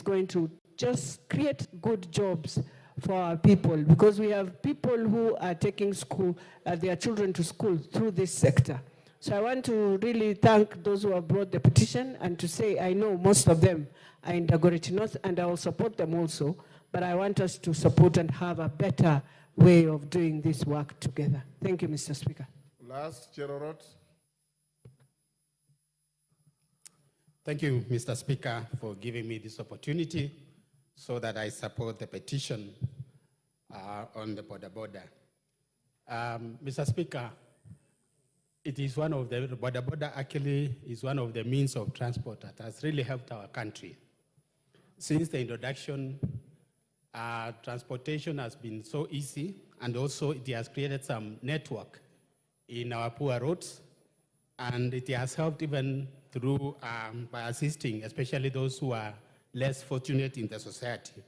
going to just create good jobs for our people, because we have people who are taking their children to school through this sector. So I want to really thank those who have brought the petition, and to say I know most of them are in Dagoretti North, and I will support them also, but I want us to support and have a better way of doing this work together. Thank you, Mr. Speaker. Last, Cherorot. Thank you, Mr. Speaker, for giving me this opportunity so that I support the petition on the border. Mr. Speaker, it is one of the border actually is one of the means of transport that has really helped our country. Since the introduction, transportation has been so easy, and also it has created some network in our poor roads, and it has helped even through by assisting, especially those who are less fortunate in the society.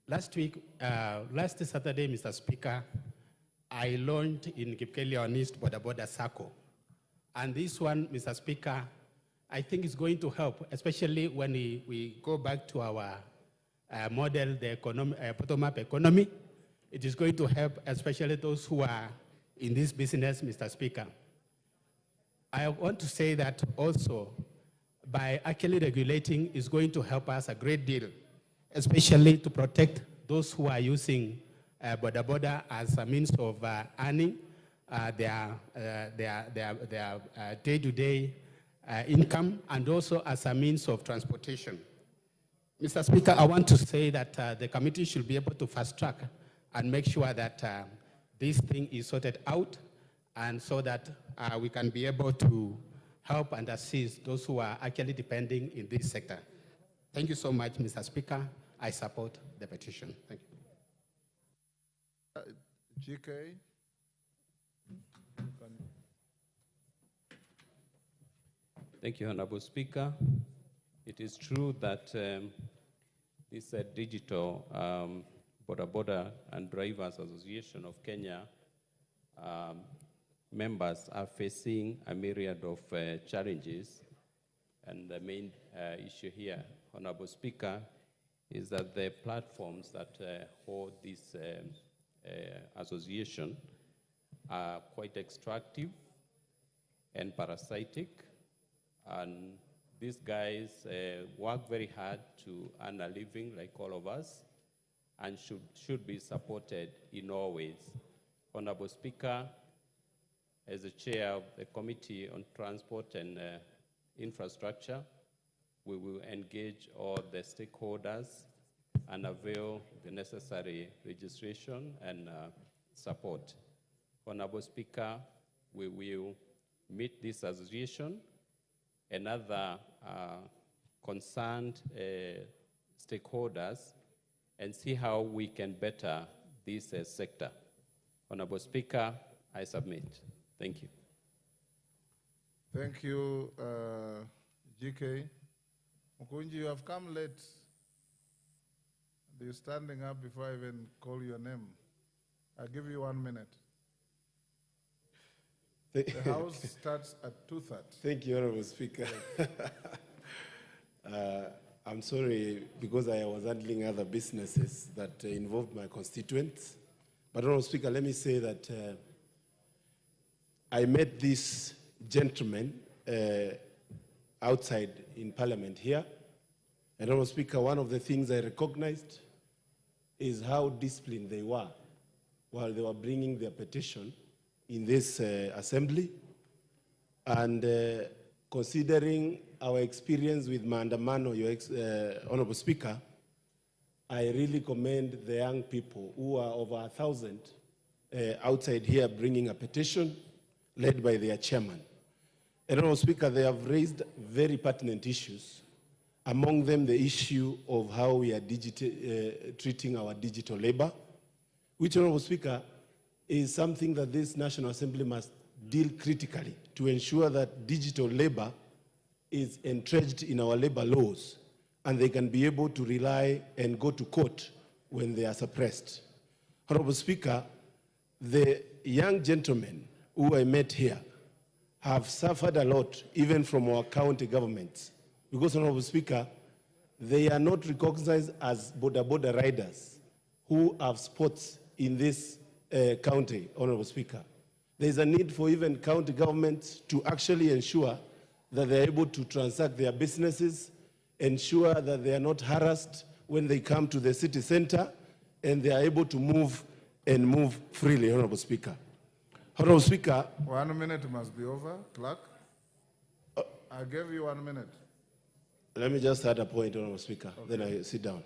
Last Saturday, Mr. Speaker, I launched in Kipkelion East Border Circle. And this one, Mr. Speaker, I think is going to help, especially when we go back to our model, the bottom-up economy. It is going to help, especially those who are in this business, Mr. Speaker. I want to say that also, by actually regulating is going to help us a great deal, especially to protect those who are using border as a means of earning their day-to-day income, and also as a means of transportation. Mr. Speaker, I want to say that the committee should be able to fast-track and make sure that this thing is sorted out, and so that we can be able to help and assist those who are actually depending in this sector. Thank you so much, Mr. Speaker. I support the petition. Thank you. GK. Thank you, Honorable Speaker. It is true that this digital Border and Drivers Association of Kenya members are facing a myriad of challenges, and the main issue here, Honorable Speaker, is that the platforms that hold this association are quite extractive and parasitic, and these guys work very hard to earn a living like all of us, and should be supported in all ways. Honorable Speaker, as the chair of the Committee on Transport and Infrastructure, we will engage all the stakeholders and avail the necessary registration and support. Honorable Speaker, we will meet this association and other concerned stakeholders and see how we can better this sector. Honorable Speaker, I submit. Thank you. Thank you, GK. Mukunji, you have come late. You're standing up before I even call your name. I'll give you 1 minute. The House starts at 2:30. Thank you, Honorable Speaker. I'm sorry, because I was handling other businesses that involved my constituents. But Honorable Speaker, let me say that I met this gentleman outside in Parliament here. And Honorable Speaker, one of the things I recognized is how disciplined they were while they were bringing their petition in this assembly. And considering our experience with Maandamano, Honorable Speaker, I really commend the young people who are over 1,000 outside here bringing a petition led by their chairman. And Honorable Speaker, they have raised very pertinent issues, among them the issue of how we are treating our digital labor, which, Honorable Speaker, is something that this National Assembly must deal critically to ensure that digital labor is entrenched in our labor laws and they can be able to rely and go to court when they are suppressed. Honorable Speaker, the young gentlemen who I met here have suffered a lot, even from our county governments, because, Honorable Speaker, they are not recognized as border riders who have spots in this county, Honorable Speaker. There is a need for even county governments to actually ensure that they're able to transact their businesses, ensure that they are not harassed when they come to the city center, and they are able to move freely, Honorable Speaker. Honorable Speaker. 1 minute must be over, clerk. I gave you 1 minute. Let me just add a point, Honorable Speaker, okay. Then I sit down.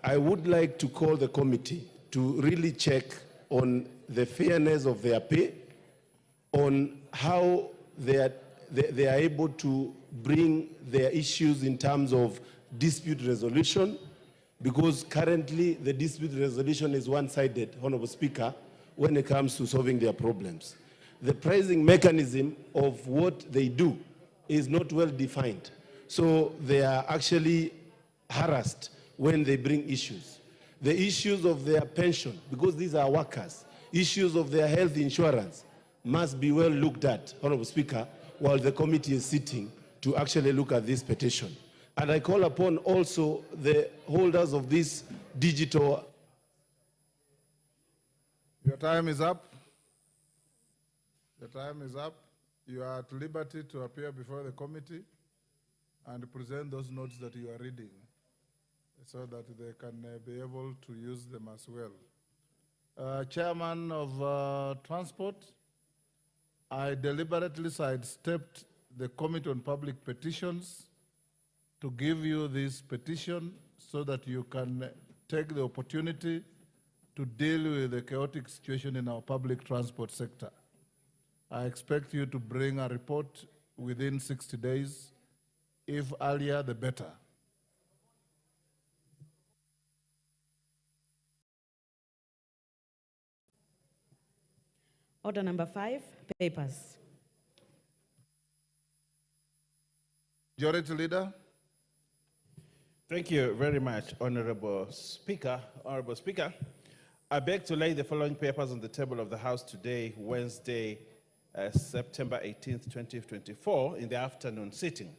I would like to call the committee to really check on the fairness of their pay, on how they are able to bring their issues in terms of dispute resolution, because currently the dispute resolution is one-sided, Honorable Speaker, when it comes to solving their problems. The pricing mechanism of what they do is not well defined. So they are actually harassed when they bring issues. The issues of their pension, because these are workers, issues of their health insurance must be well looked at, Honorable Speaker, while the committee is sitting to actually look at this petition. And I call upon also the holders of this digital. Your time is up. Your time is up. You are at liberty to appear before the committee and present those notes that you are reading so that they can be able to use them as well. Chairman of Transport, I deliberately sidestepped the Committee on Public Petitions to give you this petition so that you can take the opportunity to deal with the chaotic situation in our public transport sector. I expect you to bring a report within 60 days. If earlier, the better. Order number 5, papers. Majority Leader. Thank you very much, Honorable Speaker. Honorable Speaker, I beg to lay the following papers on the table of the House today, Wednesday, September 18th, 2024, in the afternoon sitting.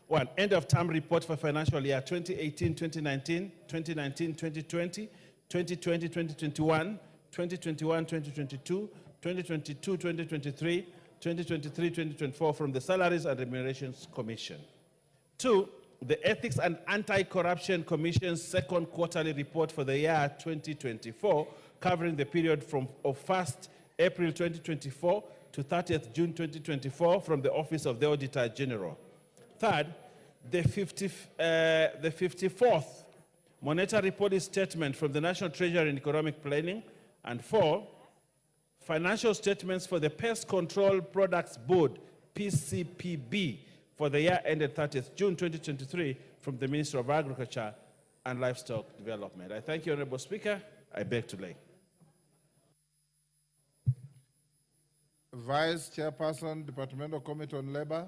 1, end of term report for financial year 2018-2019, 2019-2020, 2020-2021, 2021-2022, 2022-2023, 2023-2024 from the Salaries and Remunerations Commission. 2, the Ethics and Anti-Corruption Commission's second quarterly report for the year 2024, covering the period from 1st April 2024 to 30th June 2024 from the Office of the Auditor General. 3rd, the 54th Monetary Policy Statement from the National Treasury and Economic Planning. And 4, financial statements for the Pest Control Products Board, PCPB, for the year ended 30th June 2023 from the Ministry of Agriculture and Livestock Development. I thank you, Honorable Speaker. I beg to lay. Vice Chairperson, Departmental Committee on Labor.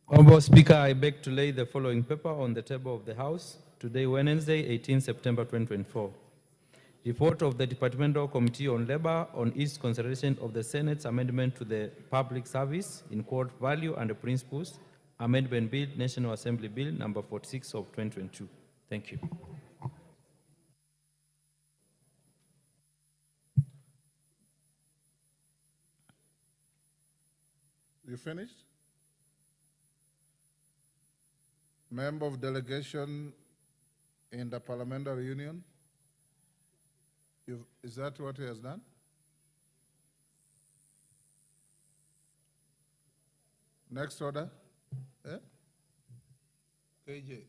Honorable Speaker, I beg to lay the following paper on the table of the House today, Wednesday, 18 September 2024. Report of the Departmental Committee on Labor on its consideration of the Senate's amendment to the Public Service in Quote Value and Principles Amendment Bill, National Assembly Bill number 46 of 2022. Thank you. You finished? Member of Delegation in the Parliamentary Union. Is that what he has done? Next order. KJ.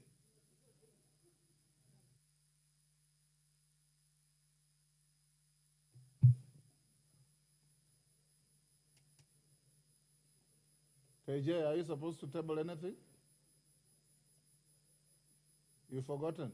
KJ, are you supposed to table anything? You've forgotten?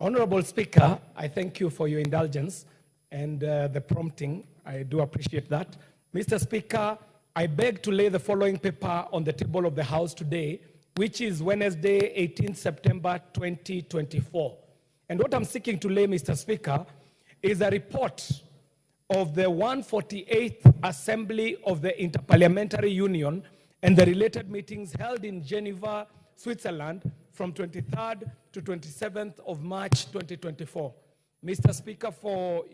Honorable Speaker, I thank you for your indulgence and the prompting. I do appreciate that. Mr. Speaker, I beg to lay the following paper on the table of the House today, which is Wednesday, 18 September 2024. And what I'm seeking to lay, Mr. Speaker, is a report of the 148th Assembly of the Interparliamentary Union and the related meetings held in Geneva, Switzerland from 23rd to 27th of March 2024. Mr. Speaker, for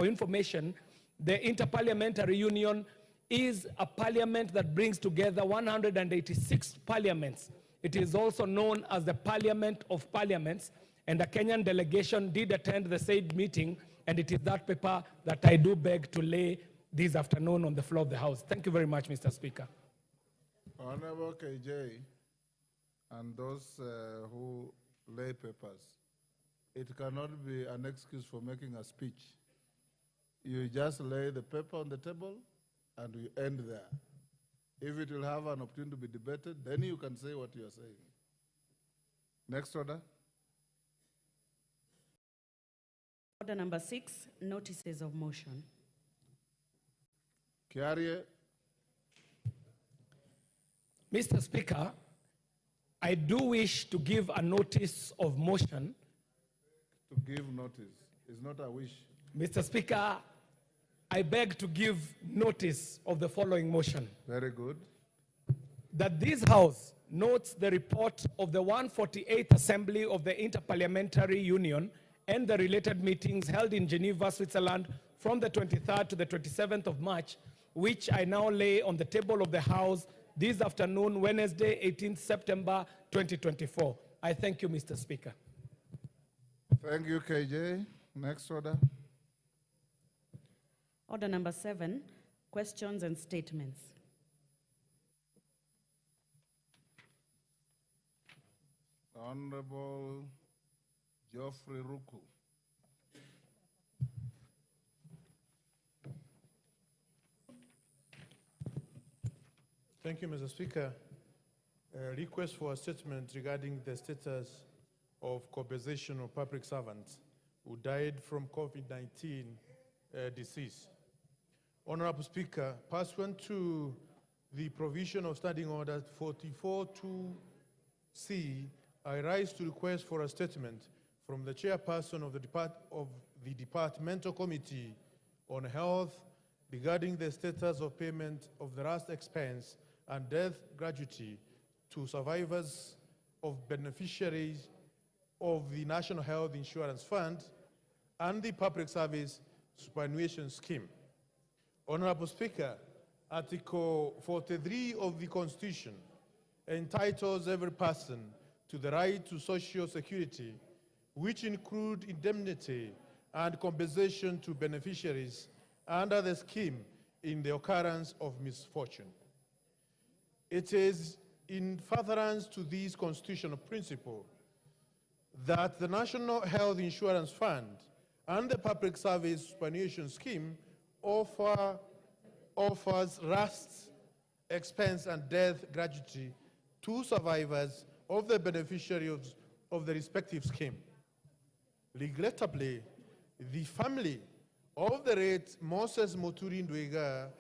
information, the Interparliamentary Union is a parliament that brings together 186 parliaments. It is also known as the Parliament of Parliaments, and the Kenyan delegation did attend the said meeting, and it is that paper that I do beg to lay this afternoon on the floor of the House. Thank you very much, Mr. Speaker. Honorable KJ and those who lay papers, it cannot be an excuse for making a speech. You just lay the paper on the table and you end there. If it will have an opportunity to be debated, then you can say what you are saying. Next order. Order number 6, notices of motion. Kiarie, Mr. Speaker, I do wish to give a notice of motion. to give notice. It's not a wish. Mr. Speaker, I beg to give notice of the following motion. Very good. That this House notes the report of the 148th Assembly of the Interparliamentary Union and the related meetings held in Geneva, Switzerland from the 23rd to the 27th of March, which I now lay on the table of the House this afternoon, Wednesday, 18th September 2024. I thank you, Mr. Speaker. Thank you, KJ. Next order. Order number 7, questions and statements. Honorable Geoffrey Ruku. Thank you, Mr. Speaker. A request for a statement regarding the status of compensation of public servants who died from COVID-19 disease. Honorable Speaker, pursuant to the provision of Standing Order 44.2c, I rise to request for a statement from the chairperson of the Departmental Committee on Health regarding the status of payment of the last expense and death gratuity to survivors of beneficiaries of the National Health Insurance Fund and the Public Service Superannuation Scheme. Honorable Speaker, Article 43 of the Constitution entitles every person to the right to social security, which include indemnity and compensation to beneficiaries under the scheme in the occurrence of misfortune. It is in furtherance to this constitutional principle that the National Health Insurance Fund and the Public Service Superannuation Scheme offers last expense and death gratuity to survivors of the beneficiaries of the respective scheme. Regrettably, the family of the late Moses Muturi Ndwiga,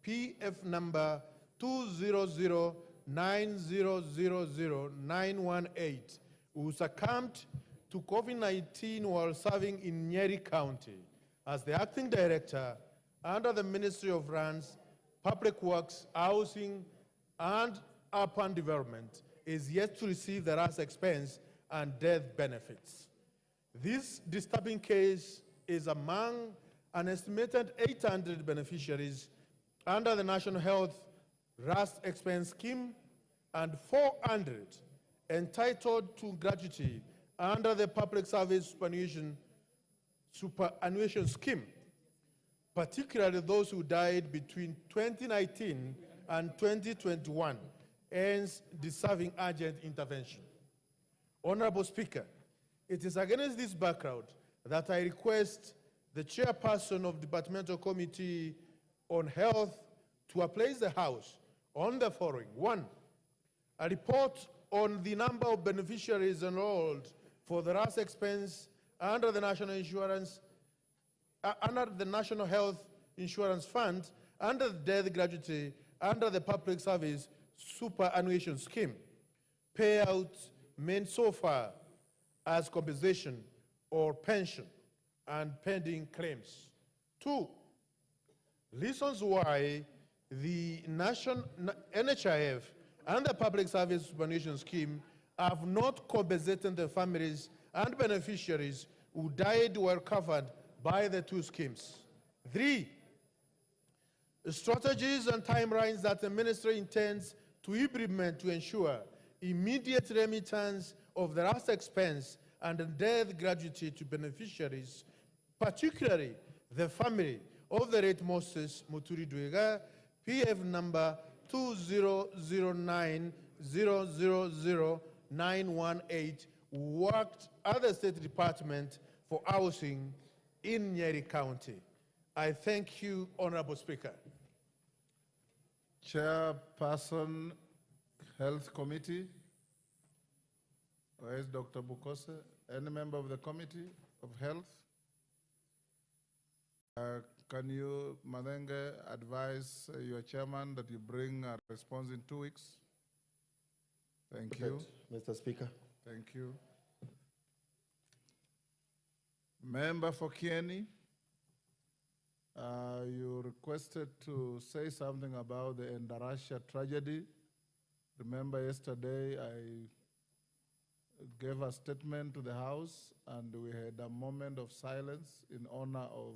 PF number 20090000918, who succumbed to COVID-19 while serving in Nyeri County as the acting director under the Ministry of Lands, Public Works, Housing, and Urban Development, is yet to receive the last expense and death benefits. This disturbing case is among an estimated 800 beneficiaries under the National Health Last Expense Scheme and 400 entitled to gratuity under the Public Service Superannuation Scheme, particularly those who died between 2019 and 2021, hence deserving urgent intervention. Honorable Speaker, it is against this background that I request the chairperson of the Departmental Committee on Health to place the House on the following. 1, a report on the number of beneficiaries enrolled for the last expense under the National Health Insurance Fund, under the death gratuity, under the Public Service Superannuation Scheme, payouts made so far as compensation or pension. and pending claims. 2, reasons why the NHIF and the Public Service Superannuation Scheme have not compensated the families and beneficiaries who died were covered by the 2 schemes. 3, strategies and timelines that the ministry intends to implement to ensure immediate remittance of the last expense and death gratuity to beneficiaries, particularly the family of the late Moses Muturi Dwega, PF number 2009000918, worked at the State Department for Housing in Nyeri County. I thank you, Honorable Speaker. Chairperson, Health Committee. Where is Dr. Bukose? Any member of the Committee of Health? Can you, Madenge, advise your chairman that you bring a response in 2 weeks? Thank you. Mr. Speaker. Thank you. Member for Kieni, you requested to say something about the Endarasha tragedy. Remember yesterday I gave a statement to the House and we had a moment of silence in honor of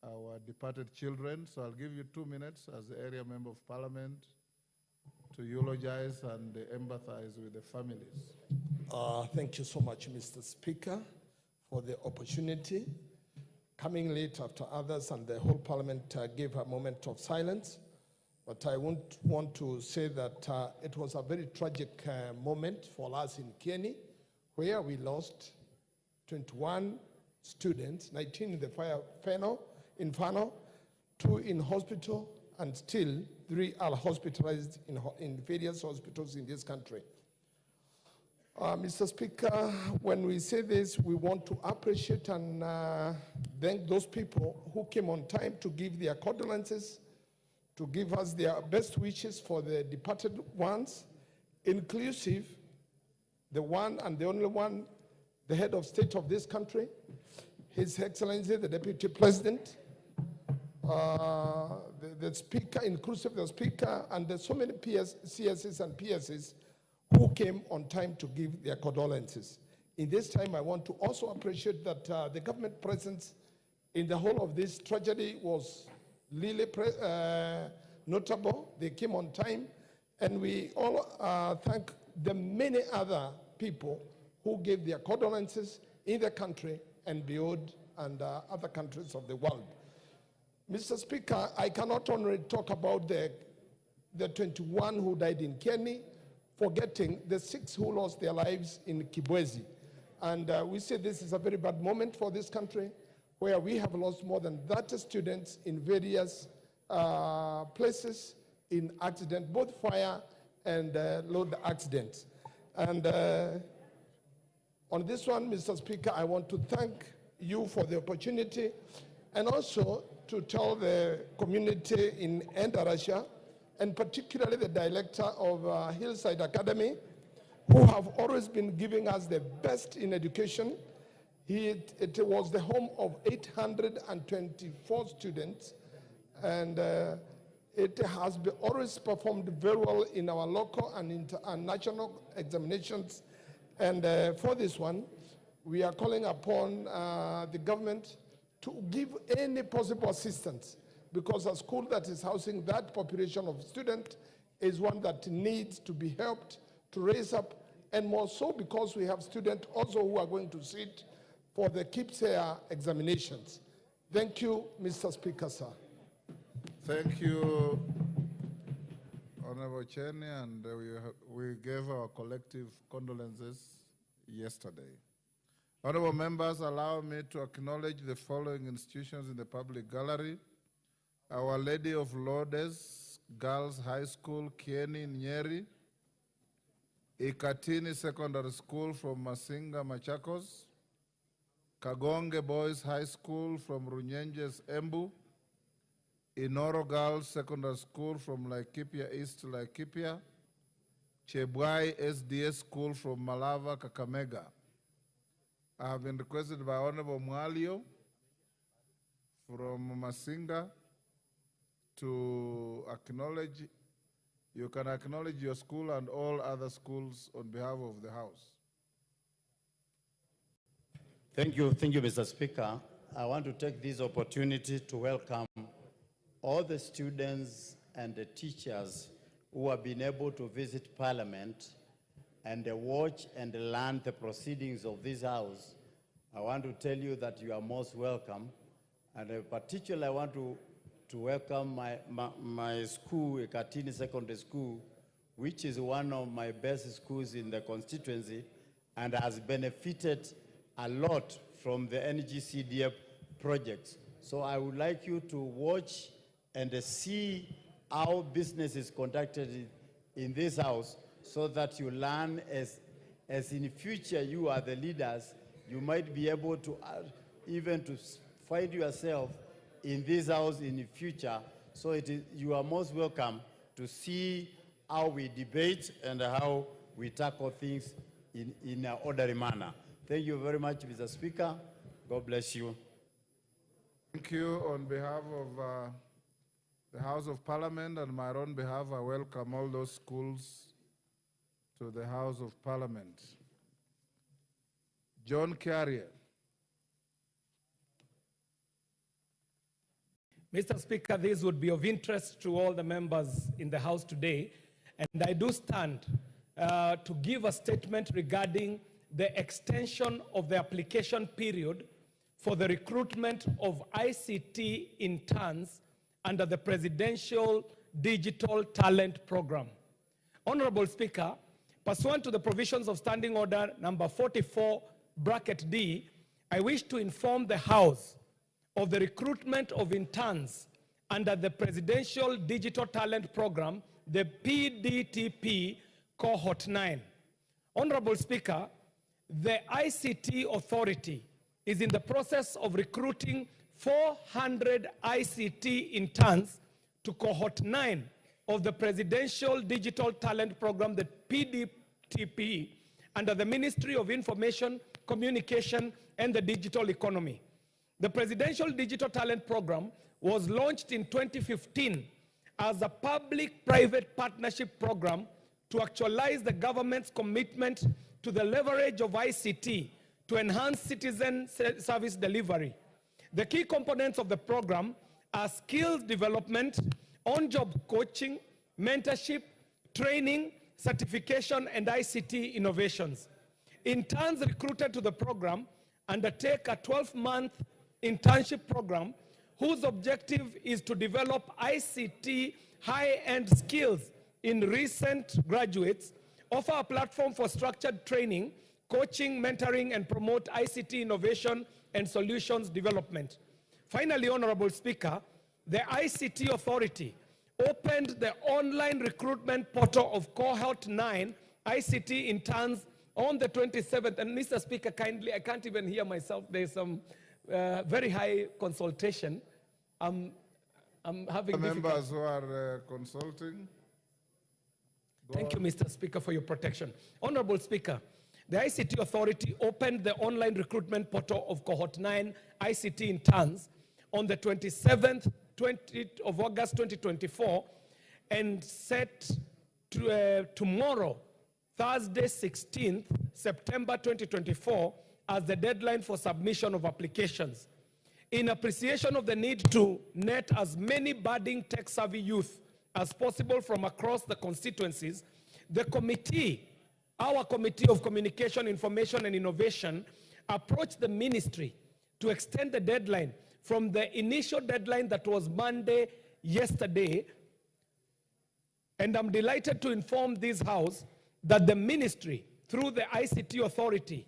our departed children. So I'll give you 2 minutes as the area member of parliament to eulogize and empathize with the families. Thank you so much, Mr. Speaker, for the opportunity. Coming late after others and the whole parliament gave a moment of silence. But I want to say that it was a very tragic moment for us in Kieni, where we lost 21 students, 19 in the fire inferno, 2 in hospital, and still 3 are hospitalized in various hospitals in this country. Mr. Speaker, when we say this, we want to appreciate and thank those people who came on time to give their condolences, to give us their best wishes for the departed ones, inclusive the one and the only one, the head of state of this country, His Excellency, the Deputy President, the Speaker, inclusive the Speaker, and there's so many CSs and PSs who came on time to give their condolences. In this time, I want to also appreciate that the government presence in the whole of this tragedy was really notable. They came on time, and we all thank the many other people who gave their condolences in the country and beyond and other countries of the world. Mr. Speaker, I cannot only talk about the 21 who died in Kieni, forgetting the 6 who lost their lives in Kibwezi. And we say this is a very bad moment for this country, where we have lost more than 30 students in various places in accident, both fire and load accidents. And on this one, Mr. Speaker, I want to thank you for the opportunity and also to tell the community in Endarasha, and particularly the director of Hillside Academy, who have always been giving us the best in education. It was the home of 824 students, and it has always performed very well in our local and national examinations. And for this one, we are calling upon the government to give any possible assistance, because a school that is housing that population of students is one that needs to be helped to raise up, and more so because we have students also who are going to sit for the KIPSEA examinations. Thank you, Mr. Speaker, sir. Thank you, Honorable Cheney, and we gave our collective condolences yesterday. Honorable members, allow me to acknowledge the following institutions in the public gallery: Our Lady of Lourdes Girls High School, Kieni, Nyeri; Ikatini Secondary School from Masinga, Machakos; Kagonge Boys High School from Runyenjes, Embu; Inoro Girls Secondary School from Laikipia East, Laikipia; Chebwai SDS School from Malava, Kakamega; I have been requested by Honorable Mwalio from Masinga to acknowledge. You can acknowledge your school and all other schools on behalf of the House. Thank you, Mr. Speaker. I want to take this opportunity to welcome all the students and the teachers who have been able to visit Parliament and watch and learn the proceedings of this House. I want to tell you that you are most welcome. And particularly I want to welcome my school, Ekatini Secondary School, which is one of my best schools in the constituency and has benefited a lot from the NGCDF projects. So I would like you to watch and see how business is conducted in this House so that you learn as in future you are the leaders, you might be able to even to find yourself in this House in the future. So you are most welcome to see how we debate and how we tackle things in an orderly manner. Thank you very much, Mr. Speaker. God bless you. Thank you. On behalf of the House of Parliament and my own behalf, I welcome all those schools to the House of Parliament. John Carrier. Mr. Speaker, this would be of interest to all the members in the House today, and I do stand to give a statement regarding the extension of the application period for the recruitment of ICT interns under the Presidential Digital Talent Program. Honorable Speaker, pursuant to the provisions of Standing Order number 44(D), I wish to inform the House of the recruitment of interns under the Presidential Digital Talent Program, the PDTP Cohort 9. Honorable Speaker, the ICT Authority is in the process of recruiting 400 ICT interns to Cohort 9 of the Presidential Digital Talent Program, the PDTP, under the Ministry of Information, Communication, and the Digital Economy. The Presidential Digital Talent Program was launched in 2015 as a public-private partnership program to actualize the government's commitment to the leverage of ICT to enhance citizen service delivery. The key components of the program are skills development, on-job coaching, mentorship, training, certification, and ICT innovations. Interns recruited to the program undertake a 12-month internship program whose objective is to develop ICT high-end skills in recent graduates, offer a platform for structured training, coaching, mentoring, and promote ICT innovation and solutions development. Finally, Honorable Speaker, the ICT Authority opened the online recruitment portal of Cohort 9 ICT interns on the 27th. And Mr. Speaker, kindly, I can't even hear myself. There's some very high consultation. I'm having members who are consulting. Thank you, Mr. Speaker, for your protection. Honorable Speaker, the ICT Authority opened the online recruitment portal of Cohort 9 ICT interns on the 27th of August 2024 and set to, tomorrow, Thursday 16th September 2024, as the deadline for submission of applications. In appreciation of the need to net as many budding tech-savvy youth as possible from across the constituencies, the committee, our Committee of Communication, Information and Innovation, approached the ministry to extend the deadline from the initial deadline that was Monday yesterday. And I'm delighted to inform this House that the ministry, through the ICT Authority,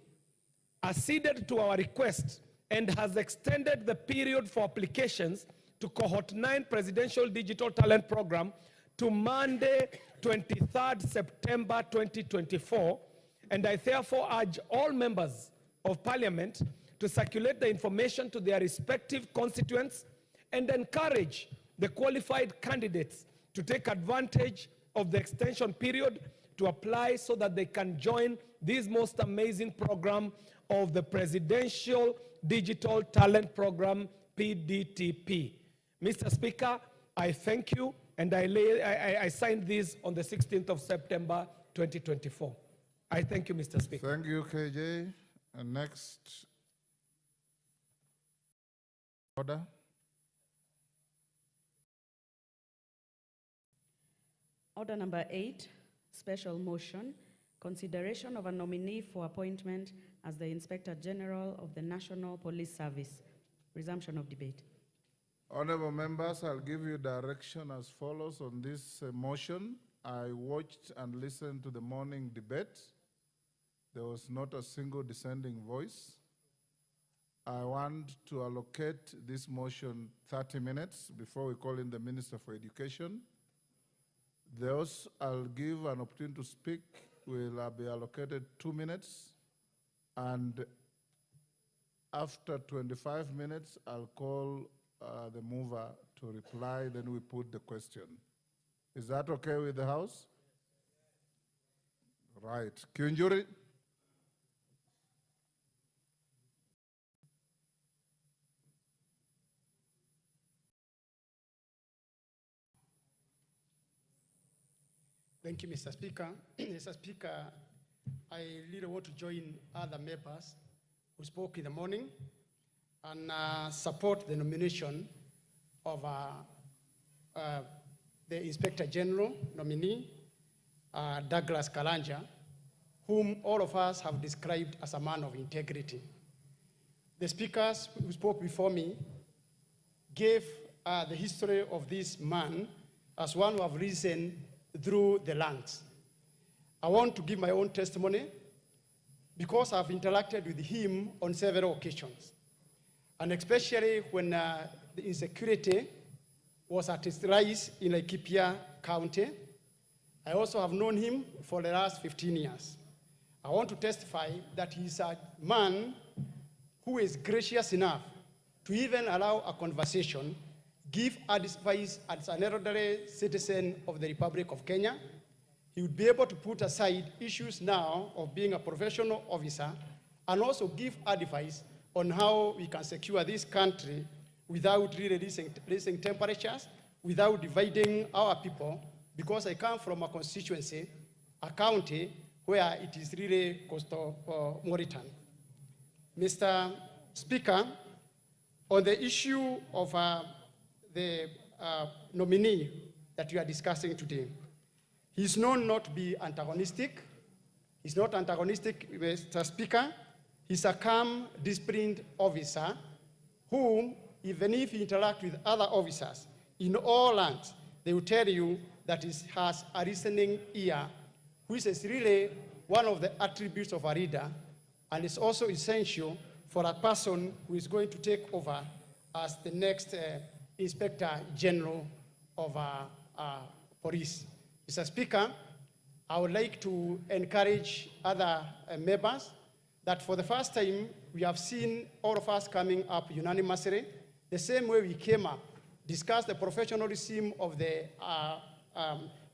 acceded to our request and has extended the period for applications to Cohort 9 Presidential Digital Talent Program to Monday, 23rd September 2024. And I therefore urge all members of Parliament to circulate the information to their respective constituents and encourage the qualified candidates to take advantage of the extension period to apply so that they can join this most amazing program of the Presidential Digital Talent Program, PDTP. Mr. Speaker, I thank you, and I signed this on the 16th of September, 2024. I thank you, Mr. Speaker. Thank you, KJ. And next order. Order number 8, special motion, consideration of a nominee for appointment as the Inspector General of the National Police Service. Resumption of debate. Honorable members, I'll give you direction as follows on this motion. I watched and listened to the morning debate. There was not a single dissenting voice. I want to allocate this motion 30 minutes before we call in the Minister for Education. Those I'll give an opportunity to speak will be allocated 2 minutes, and after 25 minutes, I'll call the mover to reply, then we put the question. Is that okay with the House? Right. Kiunjuri? Thank you, Mr. Speaker. Mr. Speaker, I really want to join other members who spoke in the morning and support the nomination of the Inspector General nominee, Douglas Kalanja, whom all of us have described as a man of integrity. The speakers who spoke before me gave the history of this man as one who have risen through the ranks. I want to give my own testimony because I've interacted with him on several occasions, and especially when the insecurity was at its rise in Laikipia County. I also have known him for the last 15 years. I want to testify that he's a man who is gracious enough to even allow a conversation, give advice as an elderly citizen of the Republic of Kenya. He would be able to put aside issues now of being a professional officer and also give advice on how we can secure this country without really raising temperatures, without dividing our people, because I come from a constituency, a county, where it is really cosmopolitan. Mr. Speaker, on the issue of the nominee that we are discussing today, he's known not to be antagonistic. He's not antagonistic, Mr. Speaker. He's a calm, disciplined officer whom, even if he interacts with other officers in all lands, they will tell you that he has a listening ear, which is really one of the attributes of a leader, and it's also essential for a person who is going to take over as the next Inspector General of Police. Mr. Speaker, I would like to encourage other members that for the first time, we have seen all of us coming up unanimously, the same way we came up, discussed the professionalism of the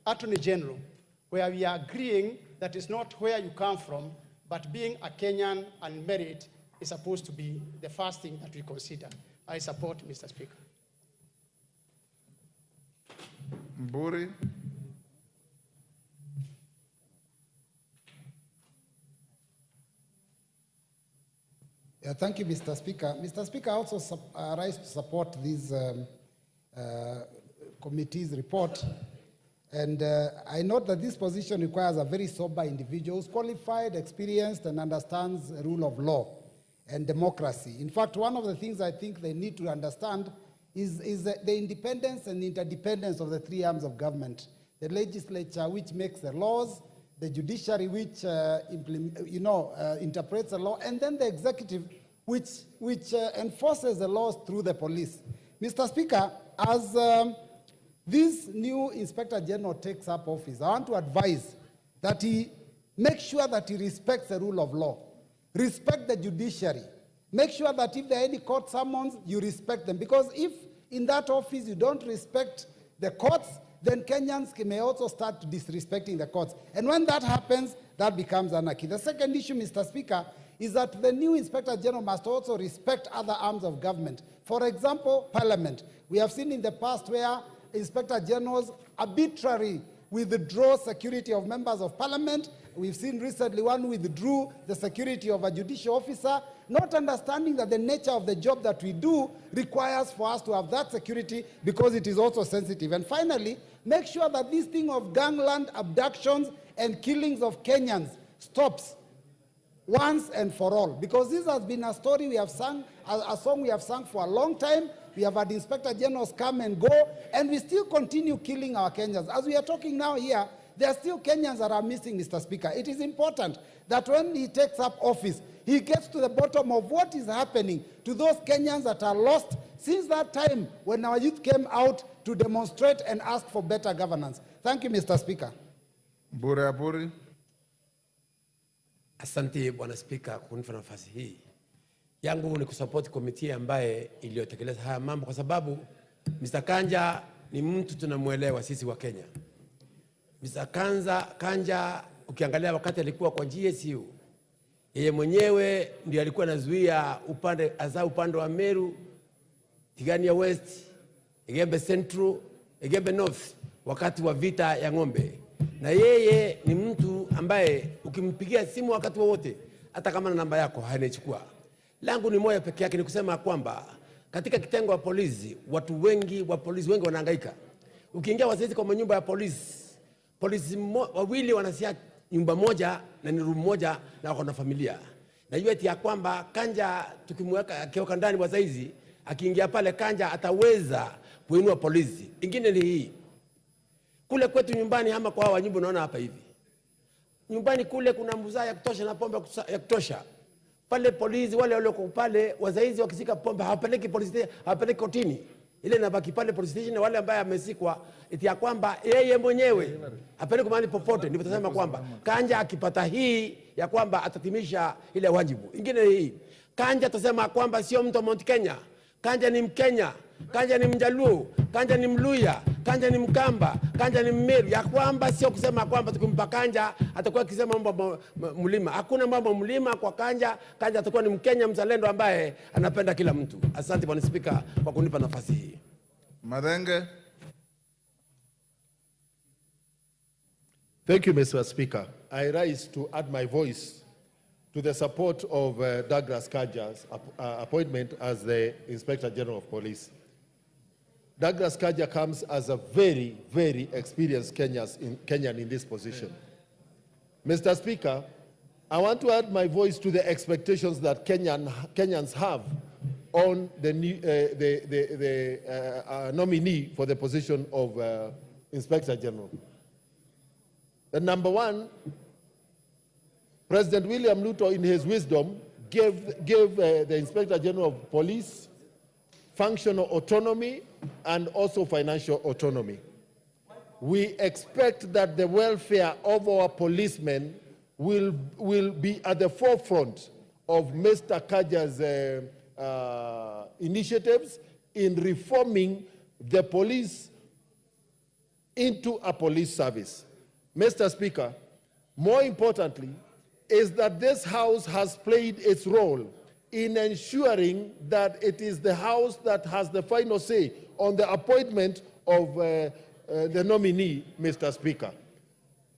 Attorney General, where we are agreeing that it's not where you come from, but being a Kenyan and merit is supposed to be the first thing that we consider. I support, Mr. Speaker. Mburi? Yeah, thank you, Mr. Speaker. Mr. Speaker, I also rise to support this committee's report. And I note that this position requires a very sober individual who's qualified, experienced, and understands the rule of law and democracy. In fact, one of the things I think they need to understand is the independence and interdependence of the three arms of government. The legislature, which makes the laws, the judiciary, which interprets the law, and then the executive, which enforces the laws through the police. Mr. Speaker, as this new Inspector General takes up office, I want to advise that he make sure that he respects the rule of law, respect the judiciary, make sure that if there are any court summons, you respect them. Because if in that office you don't respect the courts, then Kenyans may also start disrespecting the courts. And when that happens, that becomes anarchy. The second issue, Mr. Speaker, is that the new Inspector General must also respect other arms of government. For example, Parliament. We have seen in the past where Inspector Generals arbitrarily withdraw security of members of Parliament. We've seen recently one withdrew the security of a judicial officer, not understanding that the nature of the job that we do requires for us to have that security because it is also sensitive. And finally, make sure that this thing of gangland abductions and killings of Kenyans stops once and for all, because this has been a story we have sung, a song we have sung for a long time. We have had Inspector Generals come and go, and we still continue killing our Kenyans. As we are talking now here, there are still Kenyans that are missing, Mr. Speaker. It is important that when he takes up office, he gets to the bottom of what is happening to those Kenyans that are lost since that time when our youth came out to demonstrate and ask for better governance. Thank you, Mr. Speaker. Bure Aburi. Asante Bwana Spika kwa kunipa nafasi hii. Yangu ni kusupport komiti ambaye iliyotekeleza haya mambo kwa sababu Mr. Kanja ni mtu tunamuelewa sisi wa Kenya. Mr. Kanja ukiangalia wakati alikuwa kwa GSU, yeye mwenyewe ndiye alikuwa anazuia upande wa Meru, Tigania West, Igembe Central, Igembe North wakati wa vita ya ng'ombe. Na yeye ni mtu ambaye ukimpigia simu wakati wowote hata kama na namba yako hanaichukua. Langu ni moja pekee yake, ni kusema kwamba katika kitengo wa polisi watu wengi wanahangaika. Ukiingia wasaizi kwa nyumba ya polisi wawili wanasia nyumba moja na ni room moja na wako na familia. Na hiyo eti ya kwamba Kanja tukimweka akiweka ndani wasaizi akiingia pale Kanja ataweza kuinua polisi. Ingine ni hii. Kule kwetu nyumbani ama kwa hawa nyumba unaona hapa hivi. Nyumbani kule kuna muzaa ya kutosha na pombe ya kutosha. Pale polisi wale walioko pale wazaizi wakisika pombe hawapeleki polisi, hawapeleki kotini. Ile inabaki pale police station, wale ambaye amesikwa eti ya kwamba yeye mwenyewe apeleke mahali popote. Ndipo tutasema kwamba Kanja akipata hii ya kwamba atatimisha ile wajibu. Ingine hii. Kanja tutasema kwamba sio mtu wa Mount Kenya. Kanja ni Mkenya. Kanja ni Mjaluo, Kanja ni Mluya, Kanja ni Mkamba, Kanja ni Mmeru. Ya kwamba sio kusema kwamba tukimpa Kanja atakuwa akisema mambo mlima. Hakuna mambo mlima kwa Kanja. Kanja atakuwa ni Mkenya mzalendo ambaye anapenda kila mtu. Asante Bwana Spika kwa kunipa nafasi hii. Madenge. Thank you, Mr. Speaker. I rise to add my voice to the support of Douglas Kaja's appointment as the Inspector General of Police. Douglas Kaja comes as a very, very experienced Kenyan in this position. Mr. Speaker, I want to add my voice to the expectations that Kenyans have on the nominee for the position of Inspector General. The number one, President William Ruto, in his wisdom, gave the Inspector General of Police functional autonomy and also financial autonomy. We expect that the welfare of our policemen will be at the forefront of Mr. Kaja's initiatives in reforming the police into a police service. Mr. Speaker, more importantly, is that this House has played its role in ensuring that it is the House that has the final say on the appointment of the nominee, Mr. Speaker.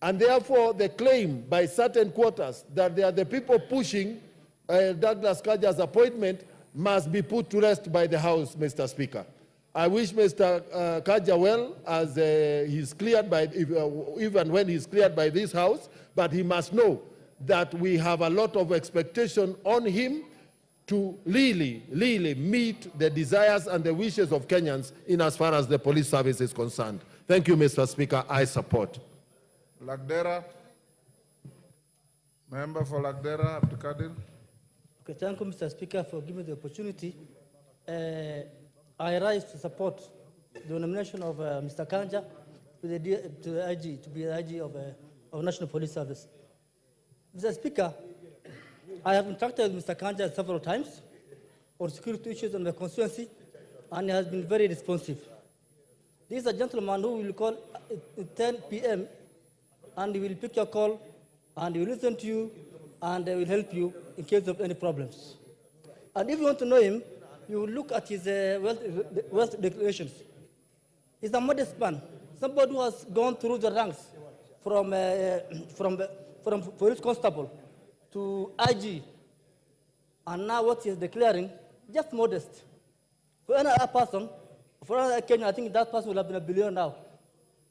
And therefore, the claim by certain quarters that they are the people pushing Douglas Kaja's appointment must be put to rest by the House, Mr. Speaker. I wish Mr. Kaja well as he's cleared by, even when he's cleared by this House, but he must know that we have a lot of expectation on him to really meet the desires and the wishes of Kenyans in as far as the police service is concerned. Thank you, Mr. Speaker. I support. Lagdera. Member for Lagdera, Abdikadir. Okay, thank you, Mr. Speaker, for giving the opportunity. I rise to support the nomination of Mr. Kanja to the IG, to be the IG of National Police Service. Mr. Speaker, I have interacted with Mr. Kanja several times on security issues in the constituency, and he has been very responsive. This is a gentleman who will call at 10 p.m. and he will pick your call and he will listen to you, and will help you in case of any problems. And if you want to know him, you will look at his wealth declarations. He's a modest man, somebody who has gone through the ranks from police constable to IG, and now what he is declaring, just modest. For any other person, for another Kenyan, I think that person will have been a billionaire now.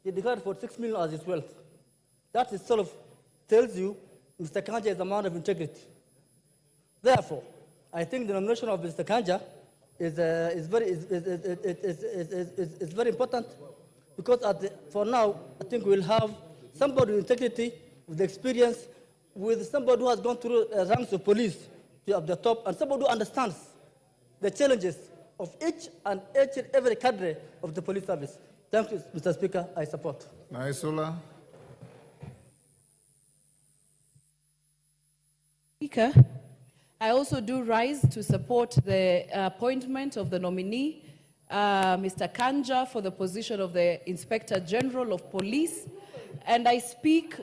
He declared for 6 million as his wealth. That itself tells you Mr. Kanja is a man of integrity. Therefore, I think the nomination of Mr. Kanja is very important, because for now, I think we'll have somebody with integrity, with experience, with somebody who has gone through ranks of police to at the top, and somebody who understands the challenges of each and every cadre of the police service. Thank you, Mr. Speaker. I support. Naisula. Speaker, I also do rise to support the appointment of the nominee, Mr. Kanja, for the position of the Inspector General of Police. And I speak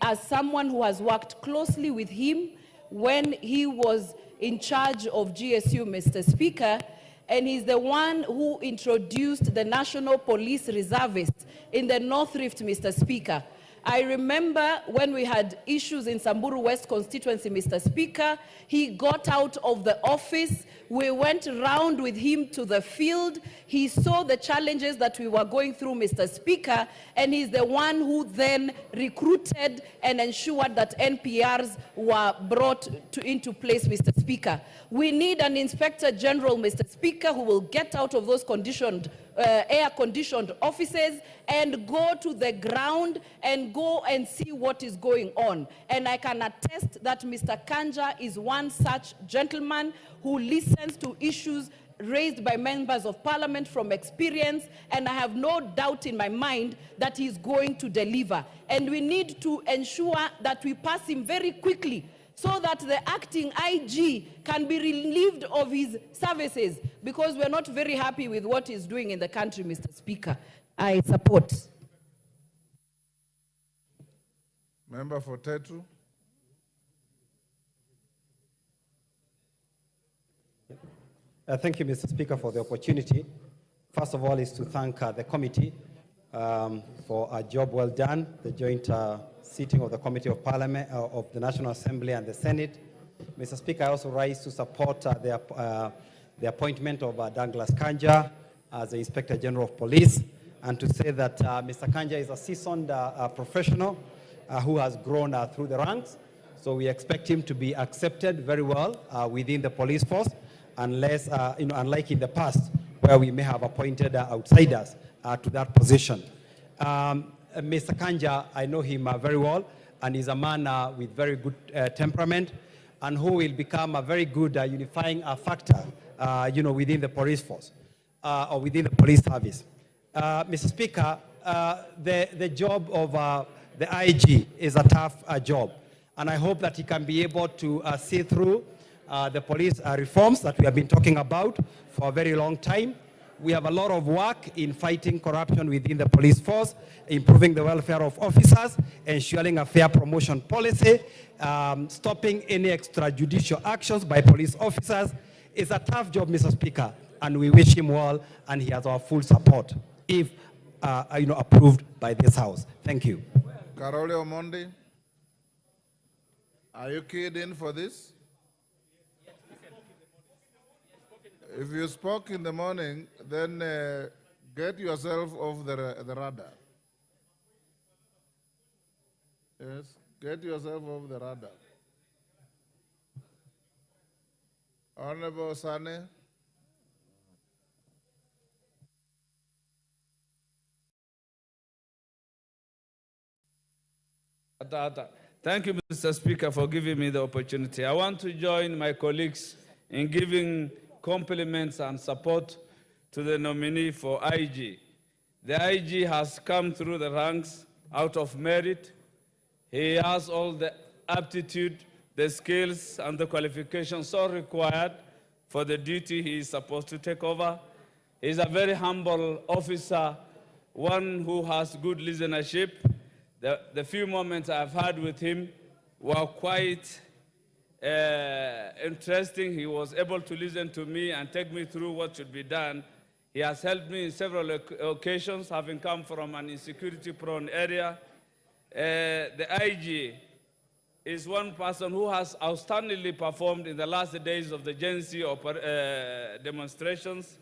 as someone who has worked closely with him when he was in charge of GSU, Mr. Speaker, and he's the one who introduced the National Police Reservists in the North Rift, Mr. Speaker. I remember when we had issues in Samburu West constituency, Mr. Speaker, he got out of the office. We went round with him to the field. He saw the challenges that we were going through, Mr. Speaker, and he's the one who then recruited and ensured that NPRs were brought into place, Mr. Speaker. We need an Inspector General, Mr. Speaker, who will get out of those air-conditioned offices and go to the ground and go and see what is going on. And I can attest that Mr. Kanja is one such gentleman who listens to issues raised by members of parliament from experience, and I have no doubt in my mind that he's going to deliver. And we need to ensure that we pass him very quickly, so that the acting IG can be relieved of his services, because we're not very happy with what he's doing in the country, Mr. Speaker. I support. Member for Tetu. Thank you, Mr. Speaker, for the opportunity. First of all, is to thank the committee for a job well done, the joint sitting of the Committee of Parliament, of the National Assembly and the Senate. Mr. Speaker, I also rise to support the appointment of Douglas Kanja as the Inspector General of Police, and to say that Mr. Kanja is a seasoned professional who has grown through the ranks. So we expect him to be accepted very well within the police force, unless, unlike in the past, where we may have appointed outsiders to that position. Mr. Kanja, I know him very well, and he's a man with very good temperament, and who will become a very good unifying factor, within the police force or within the police service. Mr. Speaker, the job of the IG is a tough job, and I hope that he can be able to see through the police reforms that we have been talking about for a very long time. We have a lot of work in fighting corruption within the police force, improving the welfare of officers, ensuring a fair promotion policy, stopping any extrajudicial actions by police officers. It's a tough job, Mr. Speaker, and we wish him well, and he has our full support if approved by this House. Thank you. Karole Omondi, are you keyed in for this? If you spoke in the morning, then get yourself off the radar. Yes, get yourself off the radar. Honorable Sane. Thank you, Mr. Speaker, for giving me the opportunity. I want to join my colleagues in giving compliments and support to the nominee for IG. The IG has come through the ranks out of merit. He has all the aptitude, the skills, and the qualifications so required for the duty he is supposed to take over. He's a very humble officer, one who has good listenership. The few moments I've had with him, were quite interesting. He was able to listen to me and take me through what should be done. He has helped me in several occasions, having come from an insecurity-prone area. The IG is one person who has outstandingly performed in the last days of the Gen Z demonstrations.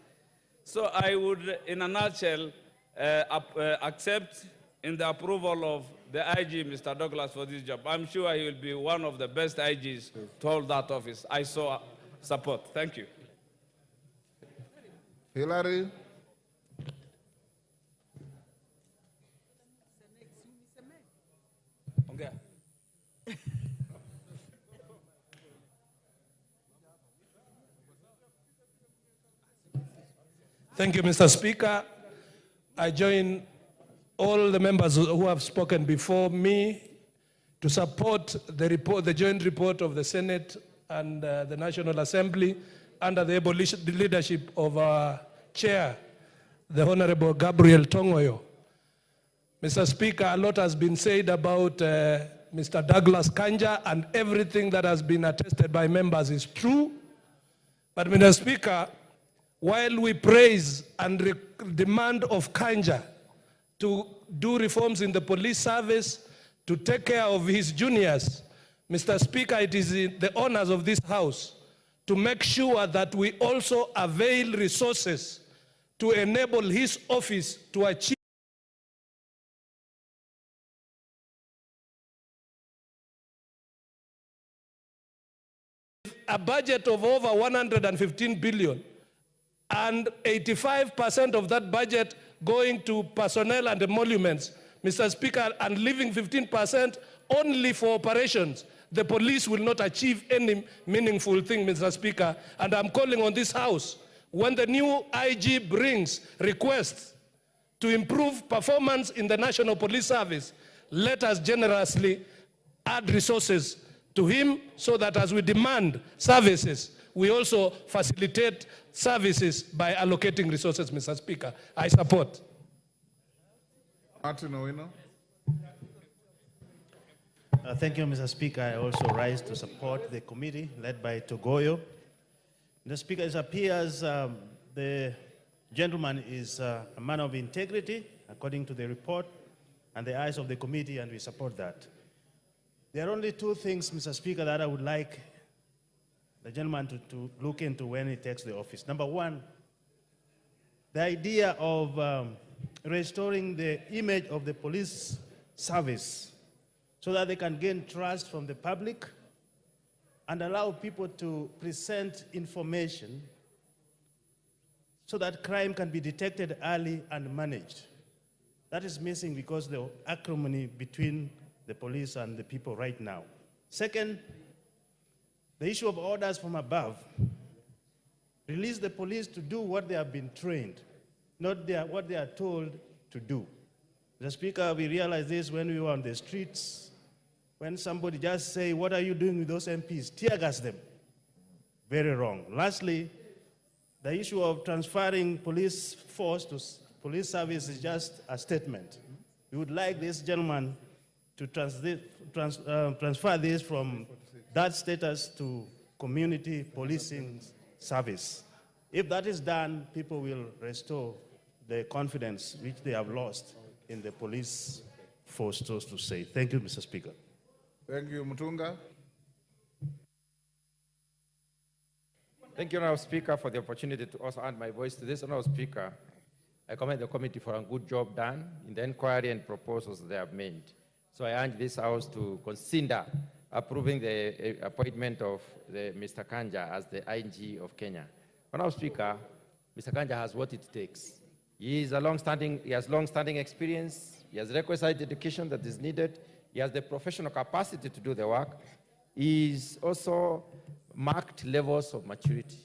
So I would, in a nutshell, accept in the approval of the IG, Mr. Douglas, for this job. I'm sure he will be one of the best IGs to hold that office. I so support. Thank you. Hillary. Okay. Thank you, Mr. Speaker. I join all the members who have spoken before me to support the report, the joint report of the Senate and the National Assembly under the able leadership of our chair, the Honorable Gabriel Tongoyo. Mr. Speaker, a lot has been said about Mr. Douglas Kanja, and everything that has been attested by members is true. But Mr. Speaker, while we praise and demand of Kanja to do reforms in the police service, to take care of his juniors, Mr. Speaker, it is the honors of this House to make sure that we also avail resources to enable his office to achieve a budget of over 115 billion, and 85% of that budget going to personnel and emoluments, Mr. Speaker, and leaving 15% only for operations. The police will not achieve any meaningful thing, Mr. Speaker. And I'm calling on this House, when the new IG brings requests to improve performance in the National Police Service, let us generously add resources to him so that as we demand services, we also facilitate services by allocating resources, Mr. Speaker. I support. Martin Owino. Thank you, Mr. Speaker. I also rise to support the committee led by Togoyo. Mr. Speaker, it appears the gentleman is a man of integrity, according to the report and the eyes of the committee, and we support that. There are only two things, Mr. Speaker, that I would like the gentleman to look into when he takes the office. Number one, the idea of restoring the image of the police service so that they can gain trust from the public and allow people to present information so that crime can be detected early and managed. That is missing because of the acrimony between the police and the people right now. Second, the issue of orders from above. Release the police to do what they have been trained, not what they are told to do. Mr. Speaker, we realized this when we were on the streets, when somebody just say, what are you doing with those MPs? Tear gas them. Very wrong. Lastly, the issue of transferring police force to police service is just a statement. We would like this gentleman to transfer this from that status to community policing service. If that is done, people will restore the confidence which they have lost in the police force, so to say. Thank you, Mr. Speaker. Thank you, Mutunga. Thank you, Honourable Speaker, for the opportunity to also add my voice to this. Honourable Speaker, I commend the committee for a good job done in the inquiry and proposals they have made. So I urge this House to consider approving the appointment of Mr. Kanja as the IG of Kenya. Honourable Speaker, Mr. Kanja has what it takes. He has long-standing experience. He has requisite education that is needed. He has the professional capacity to do the work. He is also marked levels of maturity.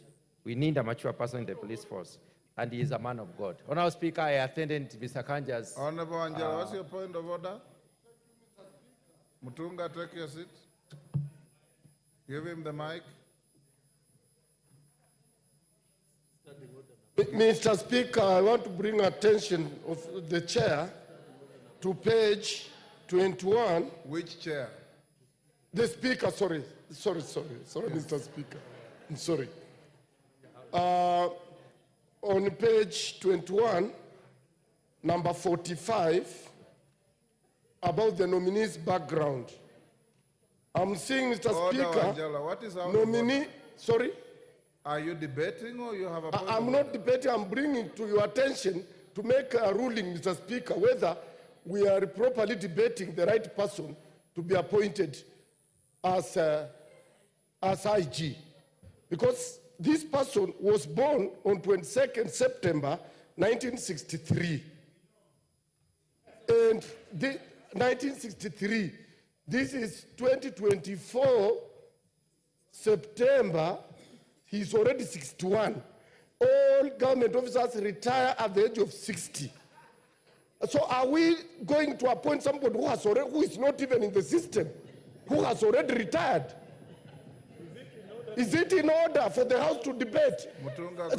We need a mature person in the police force, and he is a man of God. Honourable Speaker, I attended Mr. Kanja's... Honourable Angela, what's your point of order? Mutunga, take your seat. Give him the mic. Mr. Speaker, I want to bring attention of the chair to page 21. Which chair? The Speaker, sorry, Mr. Speaker. I'm sorry. On page 21, number 45, about the nominee's background. I'm seeing, Mr. Order, Speaker, Angela, what is our nominee, sorry? Are you debating or you have a point I'm of not order? debating, I'm bringing to your attention to make a ruling, Mr. Speaker, whether we are properly debating the right person to be appointed as IG. Because this person was born on 22nd September 1963. And 1963, this is 2024 September, he's already 61. All government officers retire at the age of 60. So are we going to appoint somebody who is not even in the system, who has already retired? Is it in order for the House to debate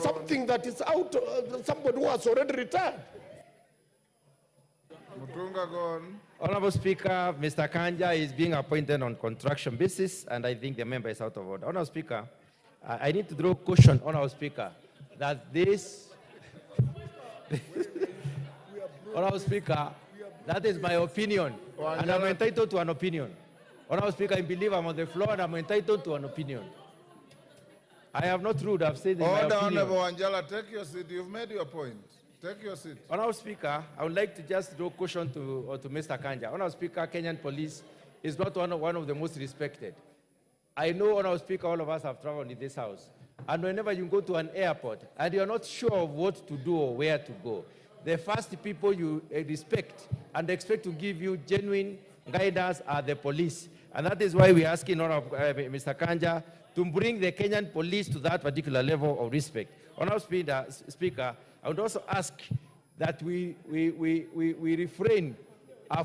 something that is out, somebody who has already retired? Mutunga, go on. Honorable Speaker, Mr. Kanja is being appointed on contraction basis, and I think the member is out of order. Honorable Speaker, I need to draw caution, Honorable Speaker, that this... Honorable Speaker, that is my opinion, and I'm entitled to an opinion. Honorable Speaker, I believe I'm on the floor, and I'm entitled to an opinion. I have not ruled, I've said my opinion. Honorable Angela, take your seat. You've made your point. Take your seat. Honorable Speaker, I would like to just draw caution to Mr. Kanja. Honorable Speaker, Kenyan police is not one of the most respected. I know, Honorable Speaker, all of us have traveled in this house. And whenever you go to an airport and you're not sure of what to do or where to go, the first people you respect and expect to give you genuine guidance are the police. And that is why we're asking Mr. Kanja to bring the Kenyan police to that particular level of respect. Honorable Speaker, I would also ask that we refrain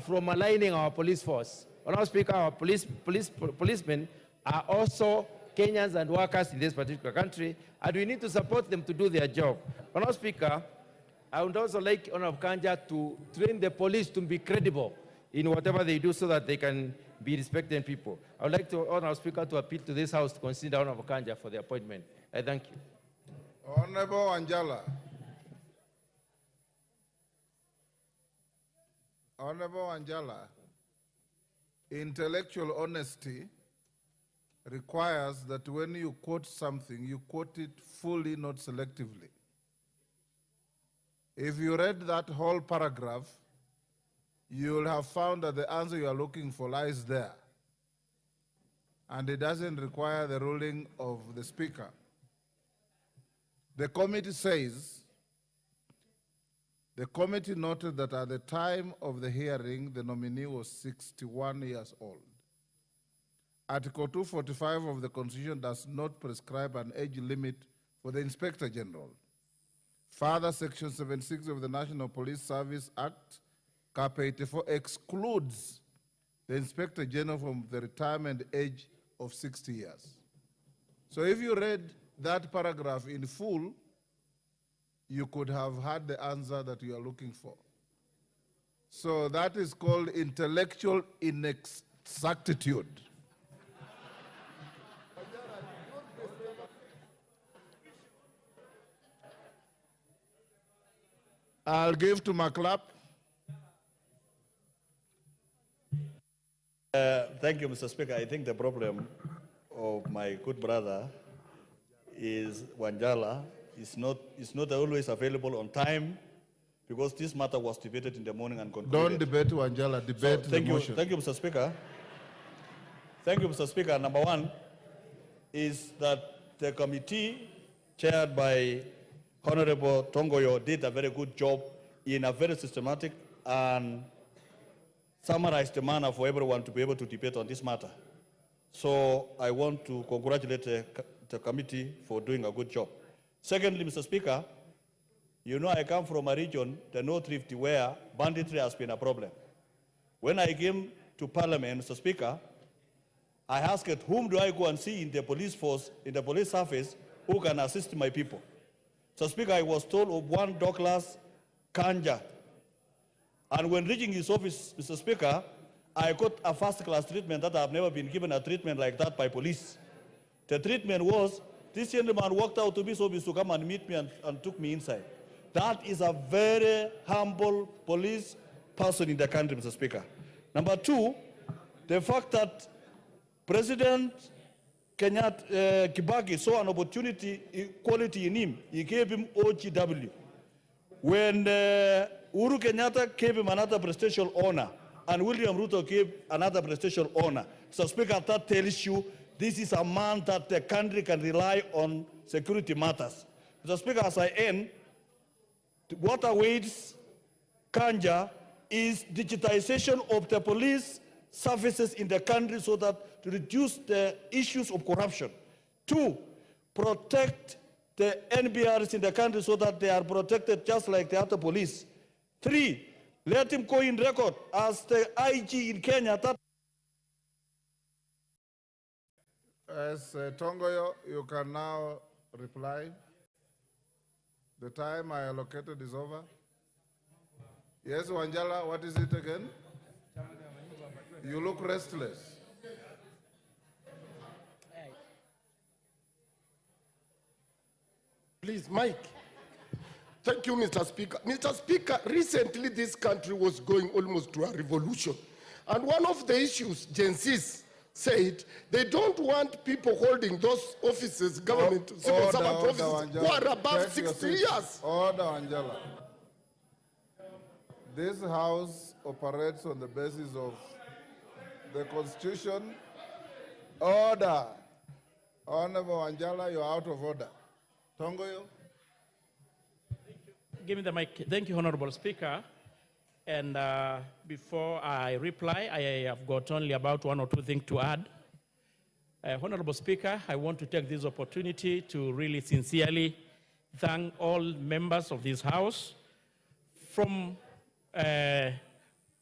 from aligning our police force. Honorable Speaker, our policemen are also Kenyans and workers in this particular country, and we need to support them to do their job. Honorable Speaker, I would also like Honorable Kanja to train the police to be credible in whatever they do so that they can be respected people. I would like to, Honorable Speaker, to appeal to this House to consider Honorable Kanja for the appointment. I thank you. Honorable Angela. Honorable Angela, intellectual honesty requires that when you quote something, you quote it fully, not selectively. If you read that whole paragraph, you'll have found that the answer you are looking for lies there. And it doesn't require the ruling of the Speaker. The committee says, the committee noted that at the time of the hearing, the nominee was 61 years old. Article 245 of the Constitution does not prescribe an age limit for the Inspector General. Further, Section 76 of the National Police Service Act, Cap 84, excludes the Inspector General from the retirement age of 60 years. So if you read that paragraph in full, you could have had the answer that you are looking for. So that is called intellectual inexactitude. I'll give to McClap. Thank you, Mr. Speaker. I think the problem of my good brother is Wanjala is not always available on time because this matter was debated in the morning and concluded. Don't debate Wanjala, debate the motion. Thank you, Mr. Speaker. Thank you, Mr. Speaker. Number one is that the committee chaired by Honorable Tongoyo did a very good job in a very systematic and summarized manner for everyone to be able to debate on this matter. So I want to congratulate the committee for doing a good job. Secondly, Mr. Speaker, you know I come from a region, the North Rift, where banditry has been a problem. When I came to Parliament, Mr. Speaker, I asked whom do I go and see in the police force, in the police service, who can assist my people. Mr. Speaker, I was told of one Douglas Kanja. And when reaching his office, Mr. Speaker, I got a first-class treatment that I've never been given a treatment like that by police. The treatment was, this gentleman walked out to me to come and meet me and took me inside. That is a very humble police person in the country, Mr. Speaker. Number two, the fact that President Kibaki saw an opportunity, equality in him. He gave him OGW. When Uhuru Kenyatta gave him another presidential honor, and William Ruto gave another presidential honor. So, Speaker, that tells you this is a man that the country can rely on security matters. Mr. Speaker, as I end, what awaits Kanja is digitization of the police services in the country so that to reduce the issues of corruption. Two, protect the NBRs in the country so that they are protected just like the other police. Three, let him go in record as the IG in Kenya. As Tongoyo, you can now reply. The time I allocated is over. Yes, Wanjala, what is it again? You look restless. Please, Mike. Thank you, Mr. Speaker. Mr. Speaker, recently this country was going almost to a revolution. And one of the issues Gen Zs said, they don't want people holding those offices, government, civil servant offices, who are above 60 years. Order, Angela. This House operates on the basis of the Constitution. Order. Honorable Angela, you're out of order. Tongoyo. Give me the mic. Thank you, Honorable Speaker. And before I reply, I have got only about one or two things to add. Honorable Speaker, I want to take this opportunity to really sincerely thank all members of this House from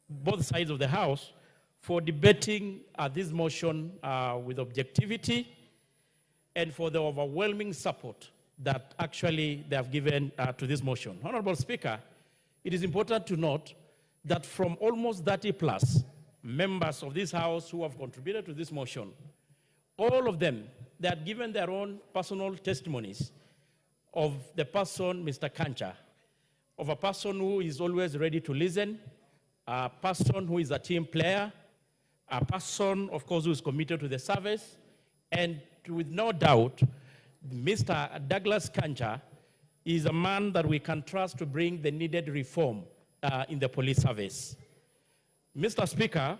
both sides of the House for debating this motion with objectivity and for the overwhelming support that actually they have given to this motion. Honorable Speaker, it is important to note that from almost 30 plus members of this House who have contributed to this motion, all of them, they have given their own personal testimonies of the person, Mr. Kanja, of a person who is always ready to listen, a person who is a team player, a person, of course, who is committed to the service, and with no doubt, Mr. Douglas Kanja is a man that we can trust to bring the needed reform in the police service. Mr. Speaker,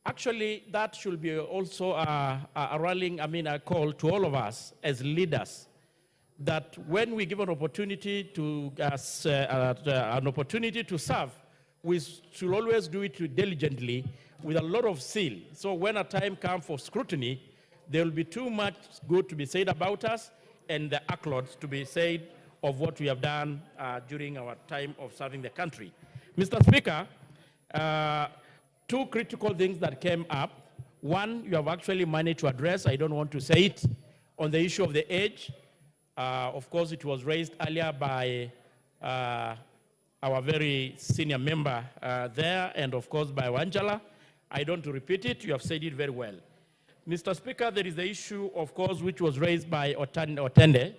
actually that should be also a rallying, a call to all of us as leaders, that when we give an opportunity to serve, we should always do it diligently with a lot of zeal. So when a time comes for scrutiny, there will be too much good to be said about us and the accolades to be said of what we have done during our time of serving the country. Mr. Speaker, two critical things that came up. One, you have actually managed to address, I don't want to say it, on the issue of the age. Of course, it was raised earlier by our very senior member there, and of course by Wanjala. I don't want to repeat it, you have said it very well. Mr. Speaker, there is the issue, of course, which was raised by Otende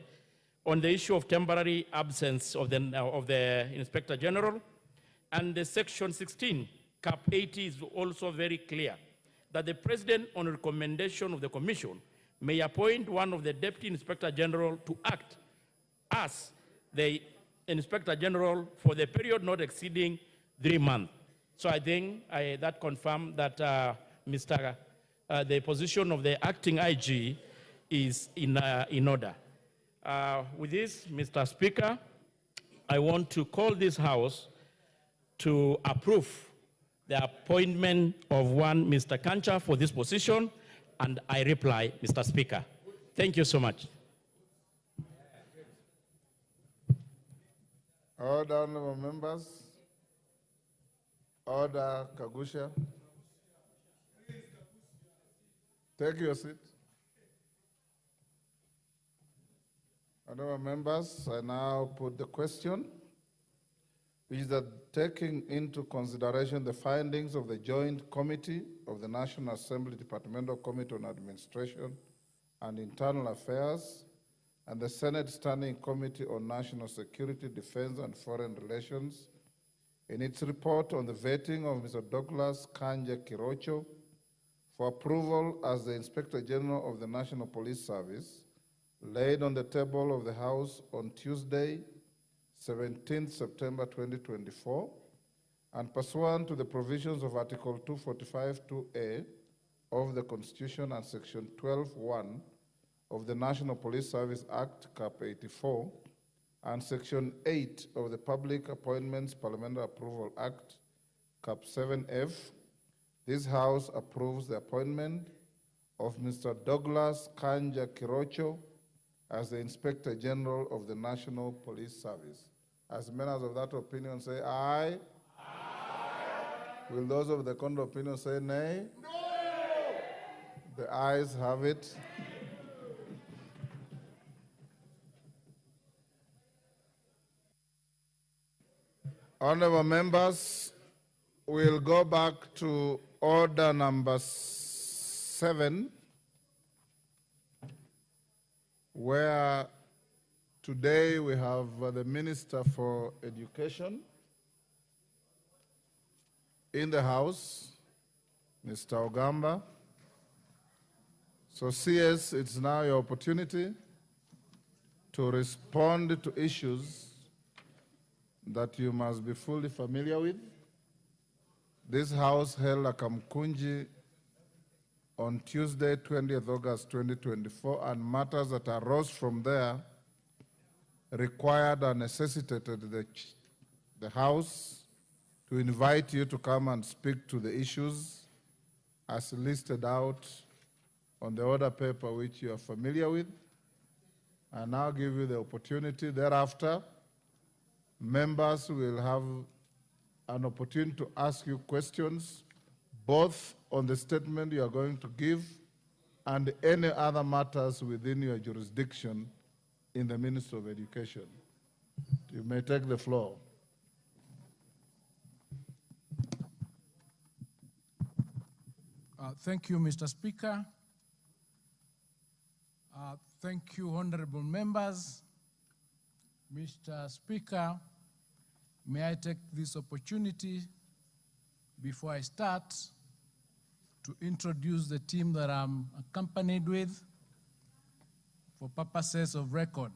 on the issue of temporary absence of the Inspector General. And the Section 16, Cap 80 is also very clear that the President, on recommendation of the Commission, may appoint one of the Deputy Inspector General to act as the Inspector General for the period not exceeding 3 months. So I think that confirmed that the position of the acting IG is in order. With this, Mr. Speaker, I want to call this House to approve the appointment of one Mr. Kanja for this position, and I reply, Mr. Speaker. Thank you so much. Order, honorable members. Order, Kagusha. Take your seat. Honorable members, I now put the question. which is that taking into consideration the findings of the Joint Committee of the National Assembly Departmental Committee on Administration and Internal Affairs and the Senate Standing Committee on National Security, Defense, and Foreign Relations in its report on the vetting of Mr. Douglas Kanja Kirocho for approval as the Inspector General of the National Police Service, laid on the table of the House on Tuesday, 17th September 2024, and pursuant to the provisions of Article 245(2)(a) of the Constitution and Section 12(1) of the National Police Service Act, Cap 84, and Section 8 of the Public Appointments Parliamentary Approval Act, Cap 7F, this House approves the appointment of Mr. Douglas Kanja Kirocho as the Inspector General of the National Police Service. As members of that opinion say aye. Aye. Will those of the contrary opinion say nay? No. The ayes have it. Honorable members, we'll go back to order number 7, where today we have the Minister for Education in the House, Mr. Ogamba. So CS, it's now your opportunity to respond to issues that you must be fully familiar with. This House held a Kamkunji on Tuesday, 20th August 2024, and matters that arose from there required and necessitated the House to invite you to come and speak to the issues as listed out on the order paper which you are familiar with. I now give you the opportunity. Thereafter, members will have an opportunity to ask you questions, both on the statement you are going to give and any other matters within your jurisdiction in the Ministry of Education. You may take the floor. Thank you, Mr. Speaker. Thank you, honorable members. Mr. Speaker, may I take this opportunity before I start to introduce the team that I'm accompanied with for purposes of record.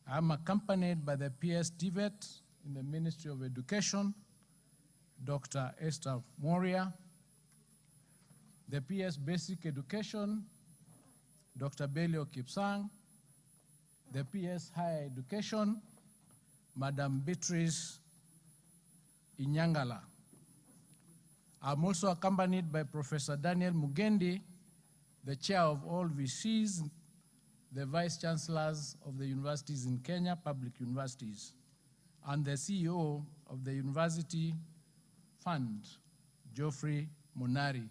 I'm accompanied by the PS TVET in the Ministry of Education, Dr. Esther Moria, the PS Basic Education, Dr. Belio Kipsang, the PS Higher Education, Madam Beatrice Inyangala. I'm also accompanied by Professor Daniel Mugendi, the chair of all VCs, the vice chancellors of the universities in Kenya, public universities, and the CEO of the University Fund, Geoffrey Monari,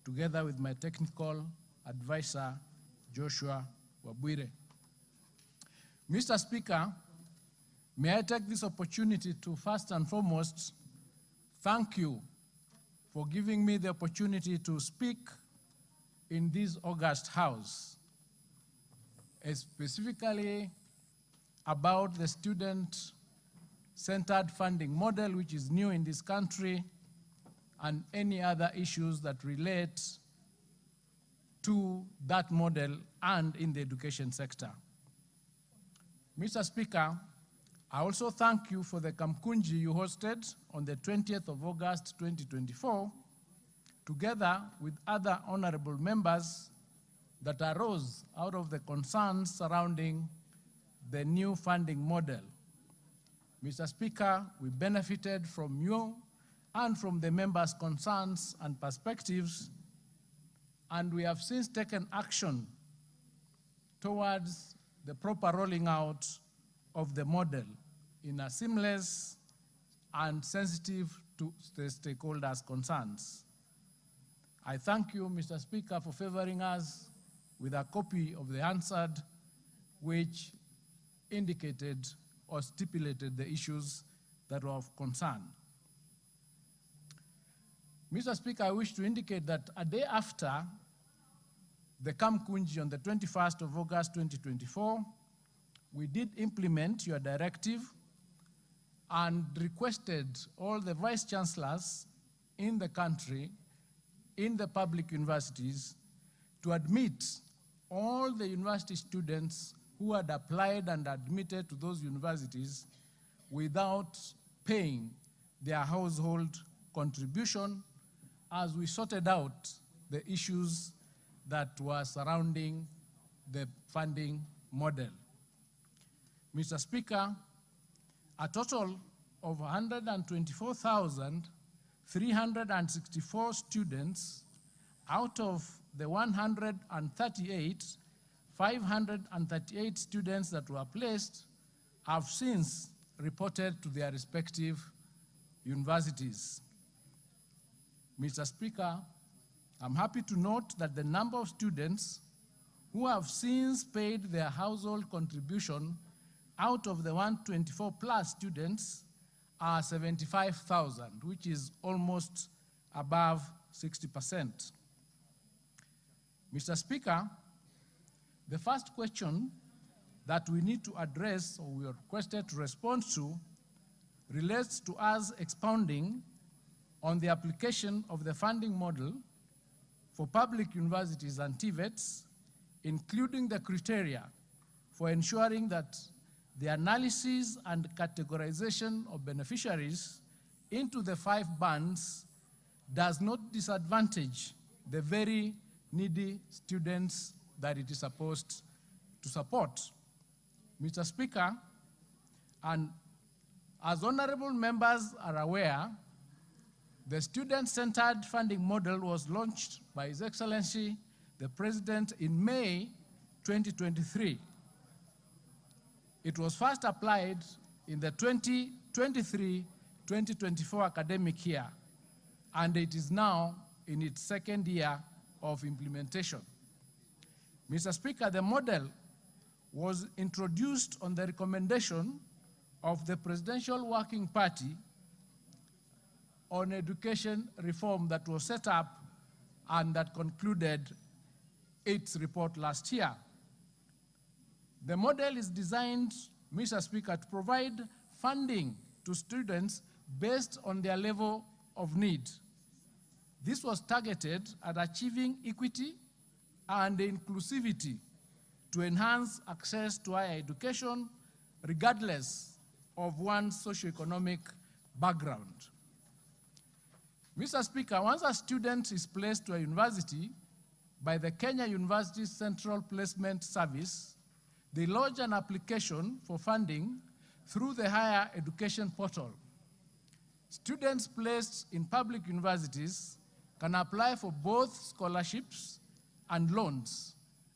together with my technical advisor, Joshua Wabwire. Mr. Speaker, may I take this opportunity to first and foremost thank you for giving me the opportunity to speak in this August House, specifically about the student-centered funding model, which is new in this country, and any other issues that relate to that model and in the education sector. Mr. Speaker, I also thank you for the Kamkunji you hosted on the 20th of August 2024, together with other honorable members that arose out of the concerns surrounding the new funding model. Mr. Speaker, we benefited from you and from the members' concerns and perspectives, and we have since taken action towards the proper rolling out of the model in a seamless and sensitive to the stakeholders' concerns. I thank you, Mr. Speaker, for favoring us with a copy of the answered, which indicated or stipulated the issues that were of concern. Mr. Speaker, I wish to indicate that a day after the Kamkunji on the 21st of August 2024, we did implement your directive and requested all the vice chancellors in the country, in the public universities, to admit all the university students who had applied and admitted to those universities without paying their household contribution, as we sorted out the issues that were surrounding the funding model. Mr. Speaker, a total of 124,364 students out of the 538 students that were placed have since reported to their respective universities. Mr. Speaker, I'm happy to note that the number of students who have since paid their household contribution out of the 124 plus students are 75,000, which is almost above 60%. Mr. Speaker, the first question that we need to address, or we are requested to respond to, relates to us expounding on the application of the funding model for public universities and TVETs, including the criteria for ensuring that the analysis and categorization of beneficiaries into the 5 bands does not disadvantage the very needy students that it is supposed to support. Mr. Speaker, and as honorable members are aware, the student-centered funding model was launched by His Excellency, the President, in May 2023. It was first applied in the 2023-2024 academic year, and it is now in its second year of implementation. Mr. Speaker, the model was introduced on the recommendation of the Presidential Working Party on education reform that was set up and that concluded its report last year. The model is designed, Mr. Speaker, to provide funding to students based on their level of need. This was targeted at achieving equity and inclusivity to enhance access to higher education, regardless of one's socioeconomic background. Mr. Speaker, once a student is placed to a university by the Kenya University Central Placement Service, they lodge an application for funding through the Higher Education Portal. Students placed in public universities can apply for both scholarships and loans,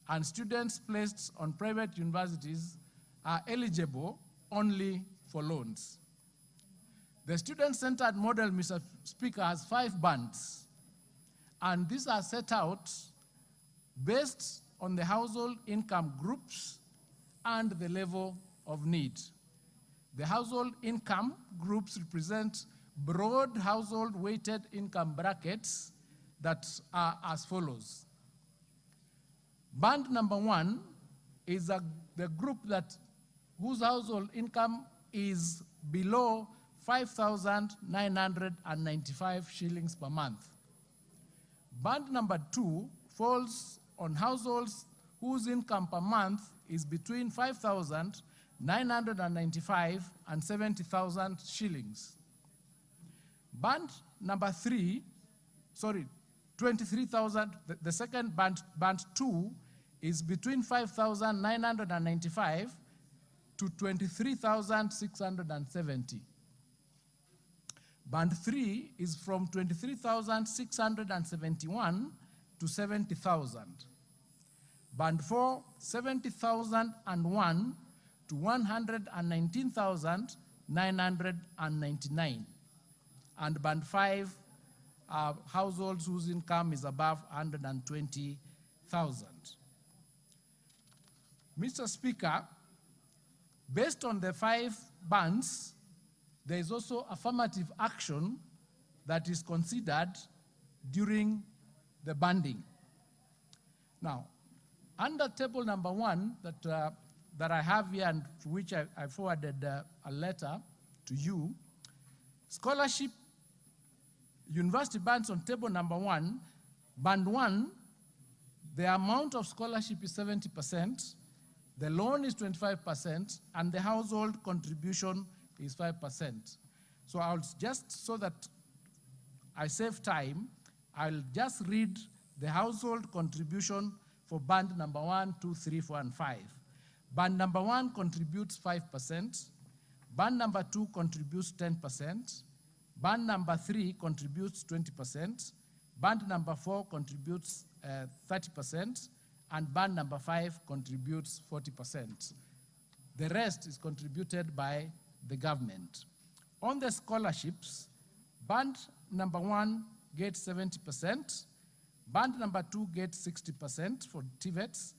and students placed on private universities are eligible only for loans. The student-centered model, Mr. Speaker, has 5 bands, and these are set out based on the household income groups and the level of need. The household income groups represent broad household weighted income brackets that are as follows. Band number 1 is the group whose household income is below 5,995 shillings per month. Band number 2 falls on households whose income per month is between 5,995 and 70,000 shillings. Band number 23,000, the second band 2 is between 5,995 to 23,670. Band 3 is from 23,671 to 70,000. Band 4, 70,001 to 119,999. And band 5 are households whose income is above 120,000. Mr. Speaker, based on the 5 bands, there is also affirmative action that is considered during the banding. Now, under table number 1 that I have here and to which I forwarded a letter to you, scholarship, university bands on table number 1, band 1, the amount of scholarship is 70%, the loan is 25%, and the household contribution is 5%. So I'll just, so that I save time, I'll just read the household contribution for band number 1, 2, 3, 4, and 5. Band number 1 contributes 5%, band number 2 contributes 10%, band number 3 contributes 20%, band number 4 contributes 30%, and band number 5 contributes 40%. The rest is contributed by the government. On the scholarships, band number 1 gets 70%, band number 2 gets 60% for TVETs,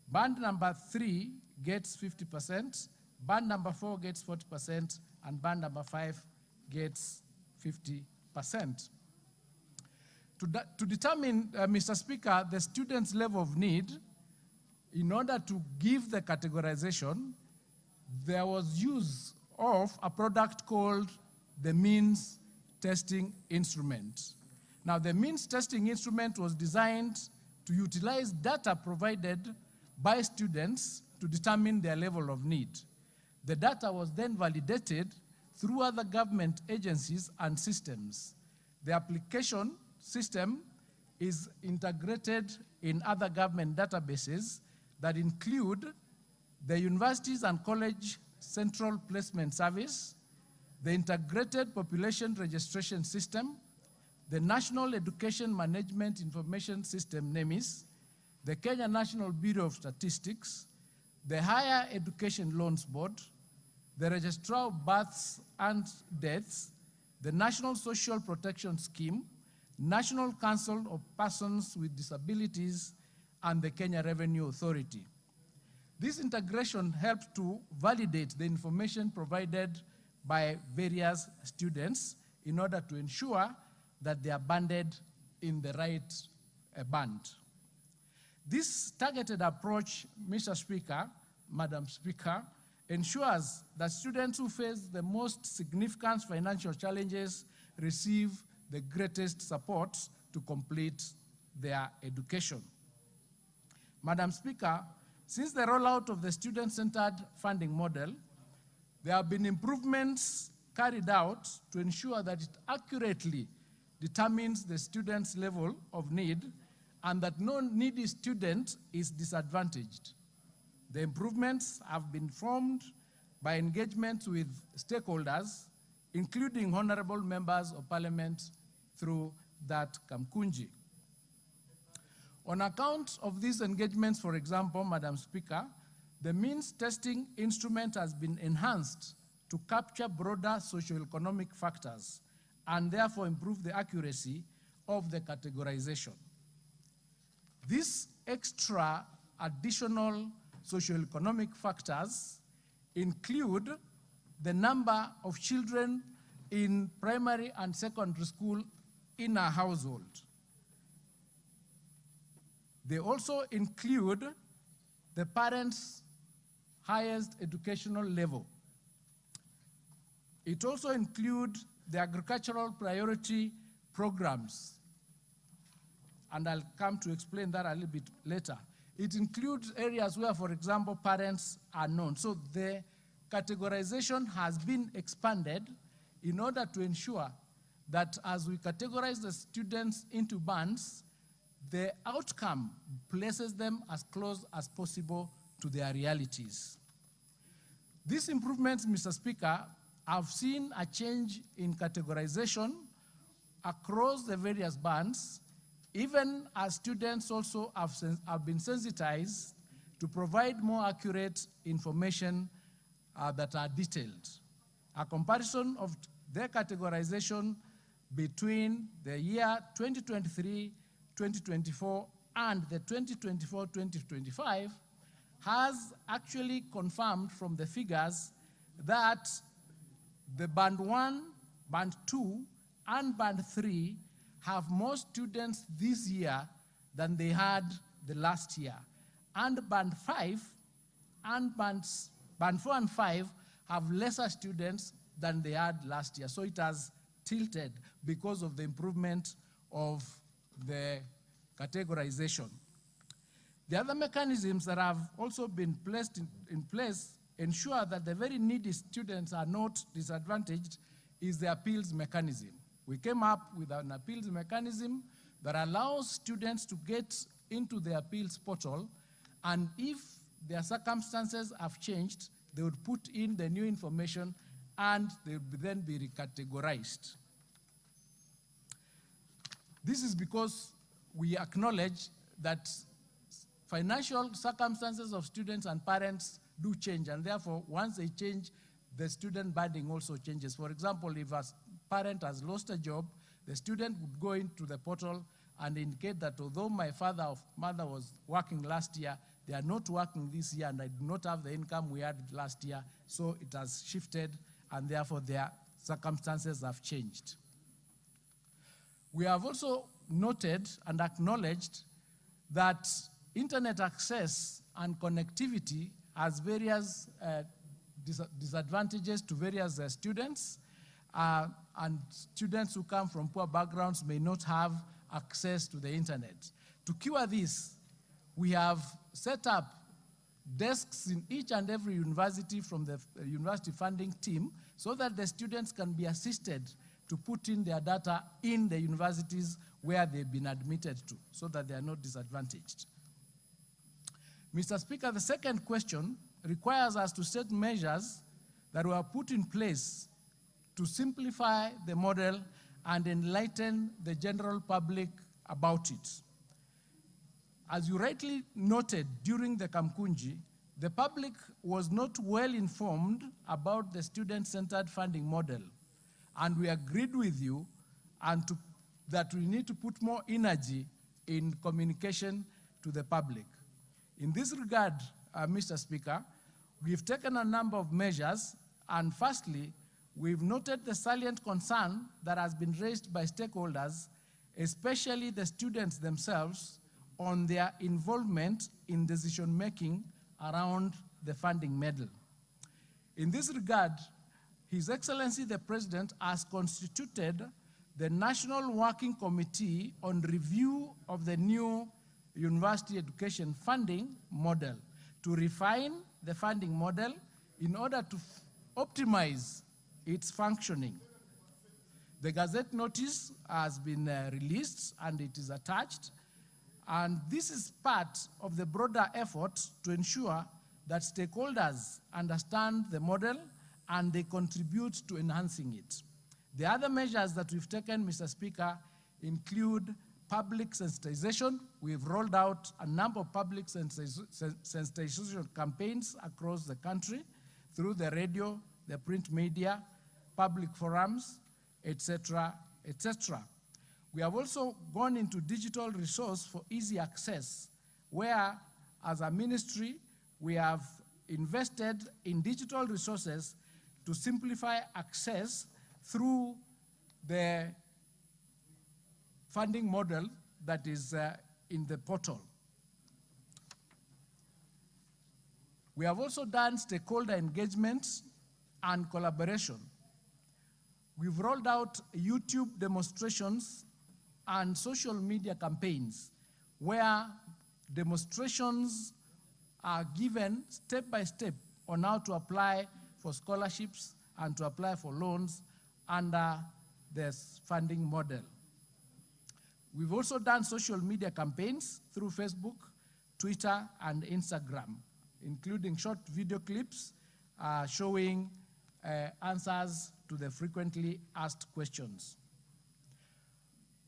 band number 3 gets 50%, band number 4 gets 40%, and band number 5 gets 50%. To determine, Mr. Speaker, the student's level of need, in order to give the categorization, there was use of a product called the means testing instrument. Now, the means testing instrument was designed to utilize data provided by students to determine their level of need. The data was then validated through other government agencies and systems. The application system is integrated in other government databases that include the Universities and College Central Placement Service, the Integrated Population Registration System, the National Education Management Information System, NEMIS, the Kenya National Bureau of Statistics, the Higher Education Loans Board, the Registrar of Births and Deaths, the National Social Protection Scheme, National Council of Persons with Disabilities, and the Kenya Revenue Authority. This integration helped to validate the information provided by various students in order to ensure that they are banded in the right band. This targeted approach, Mr. Speaker, Madam Speaker, ensures that students who face the most significant financial challenges receive the greatest support to complete their education. Madam Speaker, since the rollout of the student-centered funding model, there have been improvements carried out to ensure that it accurately determines the student's level of need and that no needy student is disadvantaged. The improvements have been formed by engagement with stakeholders, including honorable members of parliament through that Kamkunji. On account of these engagements, for example, Madam Speaker, the means testing instrument has been enhanced to capture broader socioeconomic factors and therefore improve the accuracy of the categorization. These extra additional socioeconomic factors include the number of children in primary and secondary school in a household. They also include the parents' highest educational level. It also includes the agricultural priority programs, and I'll come to explain that a little bit later. It includes areas where, for example, parents are known. So the categorization has been expanded in order to ensure that as we categorize the students into bands, the outcome places them as close as possible to their realities. These improvements, Mr. Speaker, have seen a change in categorization across the various bands, even as students also have been sensitized to provide more accurate information that are detailed. A comparison of their categorization between the year 2023, 2024, and the 2024-2025 has actually confirmed from the figures that The Band 1, Band 2, and Band 3 have more students this year than they had the last year. And Band 5 and Band 4 and 5 have lesser students than they had last year. So it has tilted because of the improvement of the categorization. The other mechanisms that have also been placed in place ensure that the very needy students are not disadvantaged is the appeals mechanism. We came up with an appeals mechanism that allows students to get into the appeals portal, and if their circumstances have changed, they would put in the new information and they would then be recategorized. This is because we acknowledge that financial circumstances of students and parents do change, and therefore, once they change, the student banding also changes. For example, if a parent has lost a job, the student would go into the portal and indicate that although my father or mother was working last year, they are not working this year, and I do not have the income we had last year, so it has shifted, and therefore their circumstances have changed. We have also noted and acknowledged that internet access and connectivity has various disadvantages to various students, and students who come from poor backgrounds may not have access to the internet. To cure this, we have set up desks in each and every university from the university funding team so that the students can be assisted to put in their data in the universities where they've been admitted to, so that they are not disadvantaged. Mr. Speaker, the second question requires us to set measures that were put in place to simplify the model and enlighten the general public about it. As you rightly noted during the Kamkunji, the public was not well informed about the student-centered funding model, and we agreed with you that we need to put more energy in communication to the public. In this regard, Mr. Speaker, we've taken a number of measures, and firstly, we've noted the salient concern that has been raised by stakeholders, especially the students themselves, on their involvement in decision-making around the funding model. In this regard, His Excellency the President has constituted the National Working Committee on Review of the new University Education Funding Model to refine the funding model in order to optimize its functioning. The Gazette notice has been released and it is attached, and this is part of the broader effort to ensure that stakeholders understand the model and they contribute to enhancing it. The other measures that we've taken, Mr. Speaker, include public sensitization. We've rolled out a number of public sensitization campaigns across the country through the radio, the print media, public forums, etc., etc. We have also gone into digital resource for easy access, where, as a ministry, we have invested in digital resources to simplify access through the funding model that is in the portal. We have also done stakeholder engagement and collaboration. We've rolled out YouTube demonstrations and social media campaigns where demonstrations are given step by step on how to apply for scholarships and to apply for loans under this funding model. We've also done social media campaigns through Facebook, Twitter, and Instagram, including short video clips showing answers to the frequently asked questions.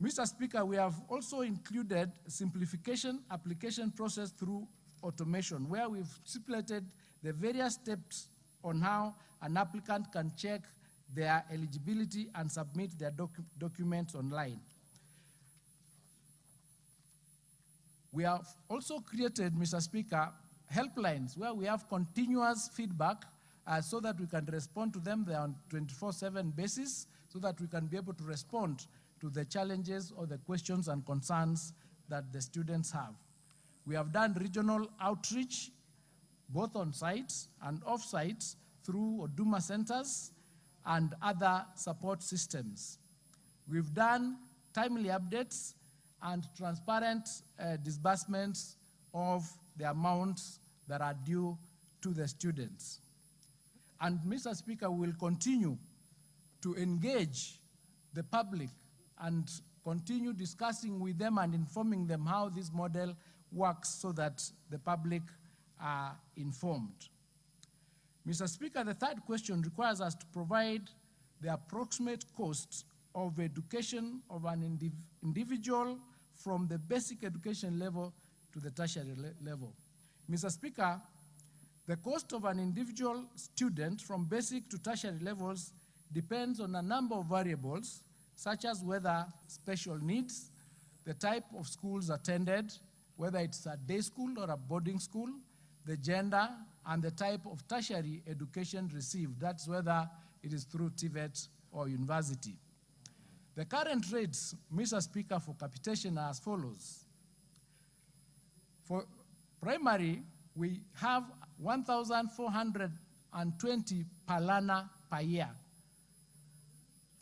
Mr. Speaker, we have also included simplification application process through automation, where we've stipulated the various steps on how an applicant can check their eligibility and submit their documents online. We have also created, Mr. Speaker, helplines where we have continuous feedback so that we can respond to them. They are on 24/7 basis so that we can be able to respond to the challenges or the questions and concerns that the students have. We have done regional outreach, both on sites and off sites, through Oduma centers and other support systems. We've done timely updates and transparent disbursements of the amounts that are due to the students. And Mr. Speaker, we will continue to engage the public and continue discussing with them and informing them how this model works so that the public are informed. Mr. Speaker, the third question requires us to provide the approximate cost of education of an individual from the basic education level to the tertiary level. Mr. Speaker, the cost of an individual student from basic to tertiary levels depends on a number of variables, such as whether special needs, the type of schools attended, whether it's a day school or a boarding school, the gender, and the type of tertiary education received. That's whether it is through TVET or university. The current rates, Mr. Speaker, for capitation are as follows. For primary, we have 1,420 per learner per year.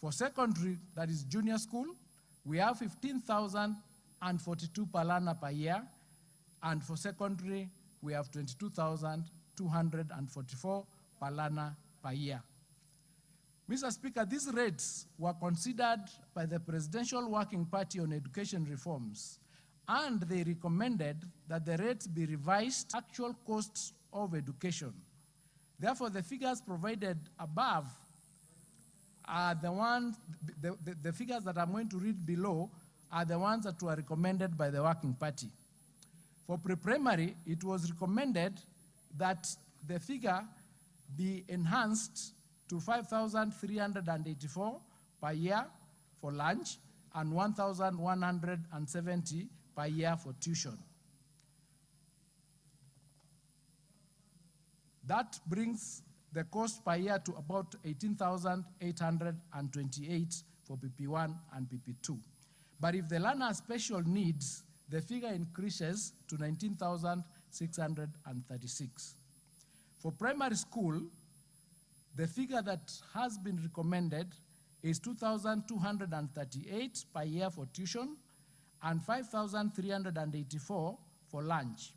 For secondary, that is junior school, we have 15,042 per learner per year, and for secondary, we have 22,244 per learner per year. Mr. Speaker, these rates were considered by the Presidential Working Party on Education Reforms, and they recommended that the rates be revised to actual costs of education. Therefore, the figures provided above are the ones, the figures that I'm going to read below are the ones that were recommended by the Working Party. For pre-primary, it was recommended that the figure be enhanced to 5,384 per year for lunch and 1,170 per year for tuition. That brings the cost per year to about 18,828 for PP1 and PP2. But if the learner has special needs, the figure increases to 19,636. For primary school, the figure that has been recommended is 2,238 per year for tuition and 5,384 for lunch.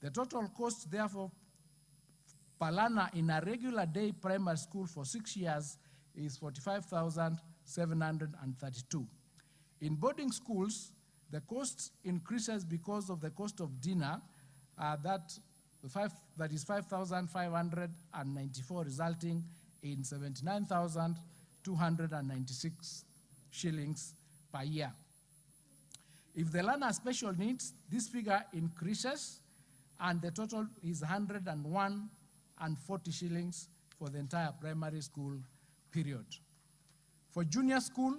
The total cost, therefore, per learner in a regular day primary school for 6 years is 45,732. In boarding schools, the cost increases because of the cost of dinner, that is 5,594, resulting in 79,296 shillings per year. If the learner has special needs, this figure increases, and the total is 101.40 shillings for the entire primary school period. For junior school,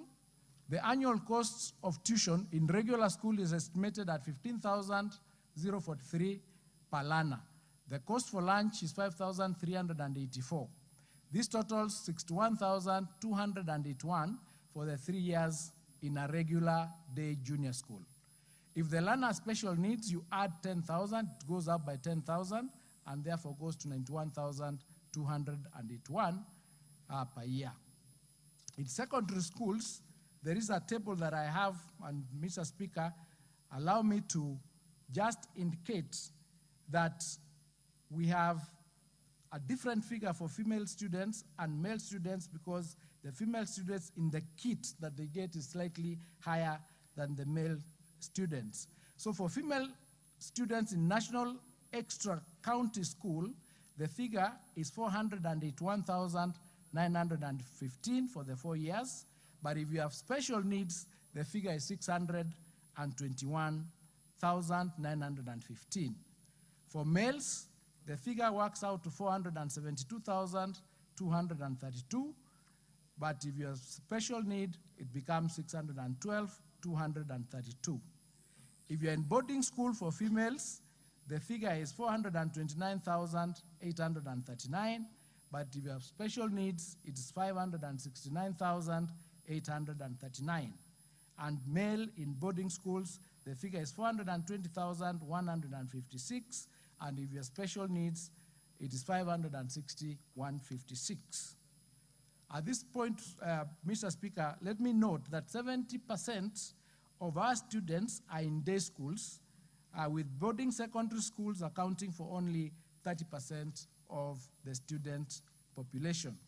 the annual cost of tuition in regular school is estimated at 15,043 per learner. The cost for lunch is 5,384. This totals 61,281 for the 3 years in a regular day junior school. If the learner has special needs, you add 10,000, it goes up by 10,000, and therefore goes to 91,281 per year. In secondary schools, there is a table that I have, and Mr. Speaker, allow me to just indicate that we have a different figure for female students and male students, because the female students in the kit that they get is slightly higher than the male students. So for female students in National Extra County School, the figure is 481,915 for the 4 years. But if you have special needs, the figure is 621,915. For males, the figure works out to 472,232. But if you have special need, it becomes 612,232. If you're in boarding school for females, the figure is 429,839. but if you have special needs, it is 569,839. And male in boarding schools, the figure is 420,156, and if you have special needs, it is 560,156. At this point, Mr. Speaker, let me note that 70% of our students are in day schools, with boarding secondary schools accounting for only 30% of the student population.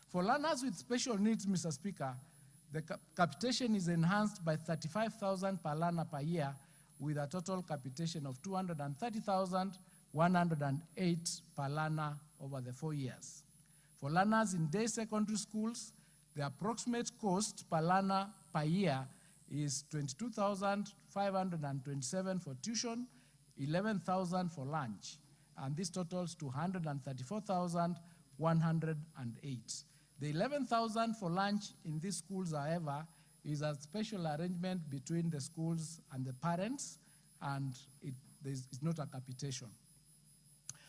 For learners with special needs, Mr. Speaker, the capitation is enhanced by 35,000 per learner per year, with a total capitation of 230,108 per learner over the 4 years. For learners in day secondary schools, the approximate cost per learner per year is 22,527 for tuition, 11,000 for lunch, and this totals to 134,108. The 11,000 for lunch in these schools, however, is a special arrangement between the schools and the parents, and it's not a capitation.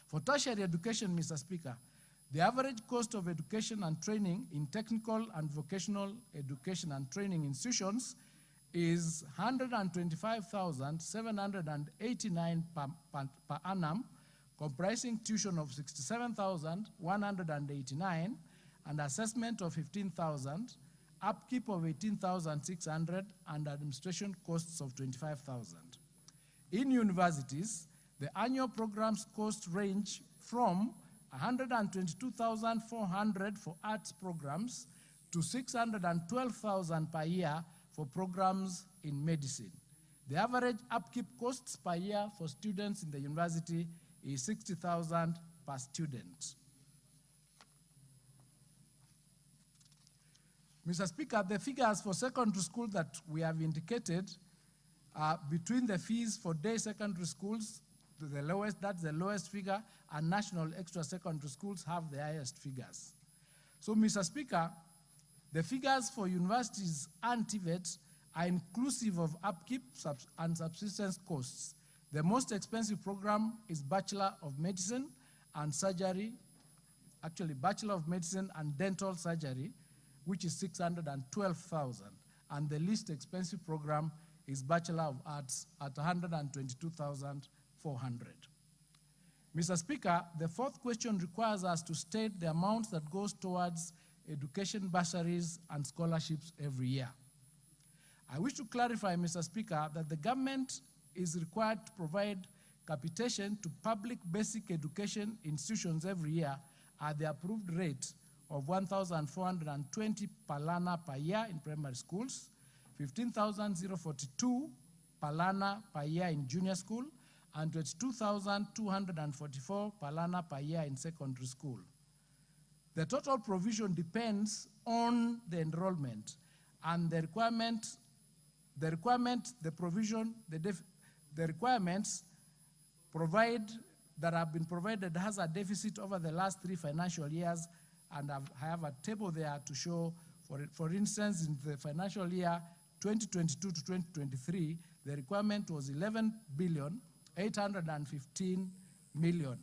For tertiary education, Mr. Speaker, the average cost of education and training in technical and vocational education and training institutions is 125,789 per annum, comprising tuition of 67,189 and assessment of 15,000, upkeep of 18,600, and administration costs of 25,000. In universities, the annual programs cost range from 122,400 for arts programs to 612,000 per year for programs in medicine. The average upkeep costs per year for students in the university is 60,000 per student. Mr. Speaker, the figures for secondary school that we have indicated are between the fees for day secondary schools, the lowest, that's the lowest figure, and national extra secondary schools have the highest figures. So, Mr. Speaker, the figures for universities and TVET are inclusive of upkeep and subsistence costs. The most expensive program is Bachelor of Medicine and Surgery, actually Bachelor of Medicine and Dental Surgery, which is 612,000. And the least expensive program is Bachelor of Arts at 122,400. Mr. Speaker, the fourth question requires us to state the amount that goes towards education bursaries and scholarships every year. I wish to clarify, Mr. Speaker, that the government is required to provide capitation to public basic education institutions every year at the approved rate of 1,420 per learner per year in primary schools, 15,042 per learner per year in junior school, and 22,244 per learner per year in secondary school. The total provision depends on the enrollment, and the requirements that have been provided has a deficit over the last 3 financial years, and I have a table there to show, for instance, in the financial year 2022 to 2023, the requirement was 11,815 million.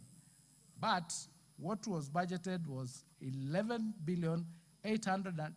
But what was budgeted was 11,889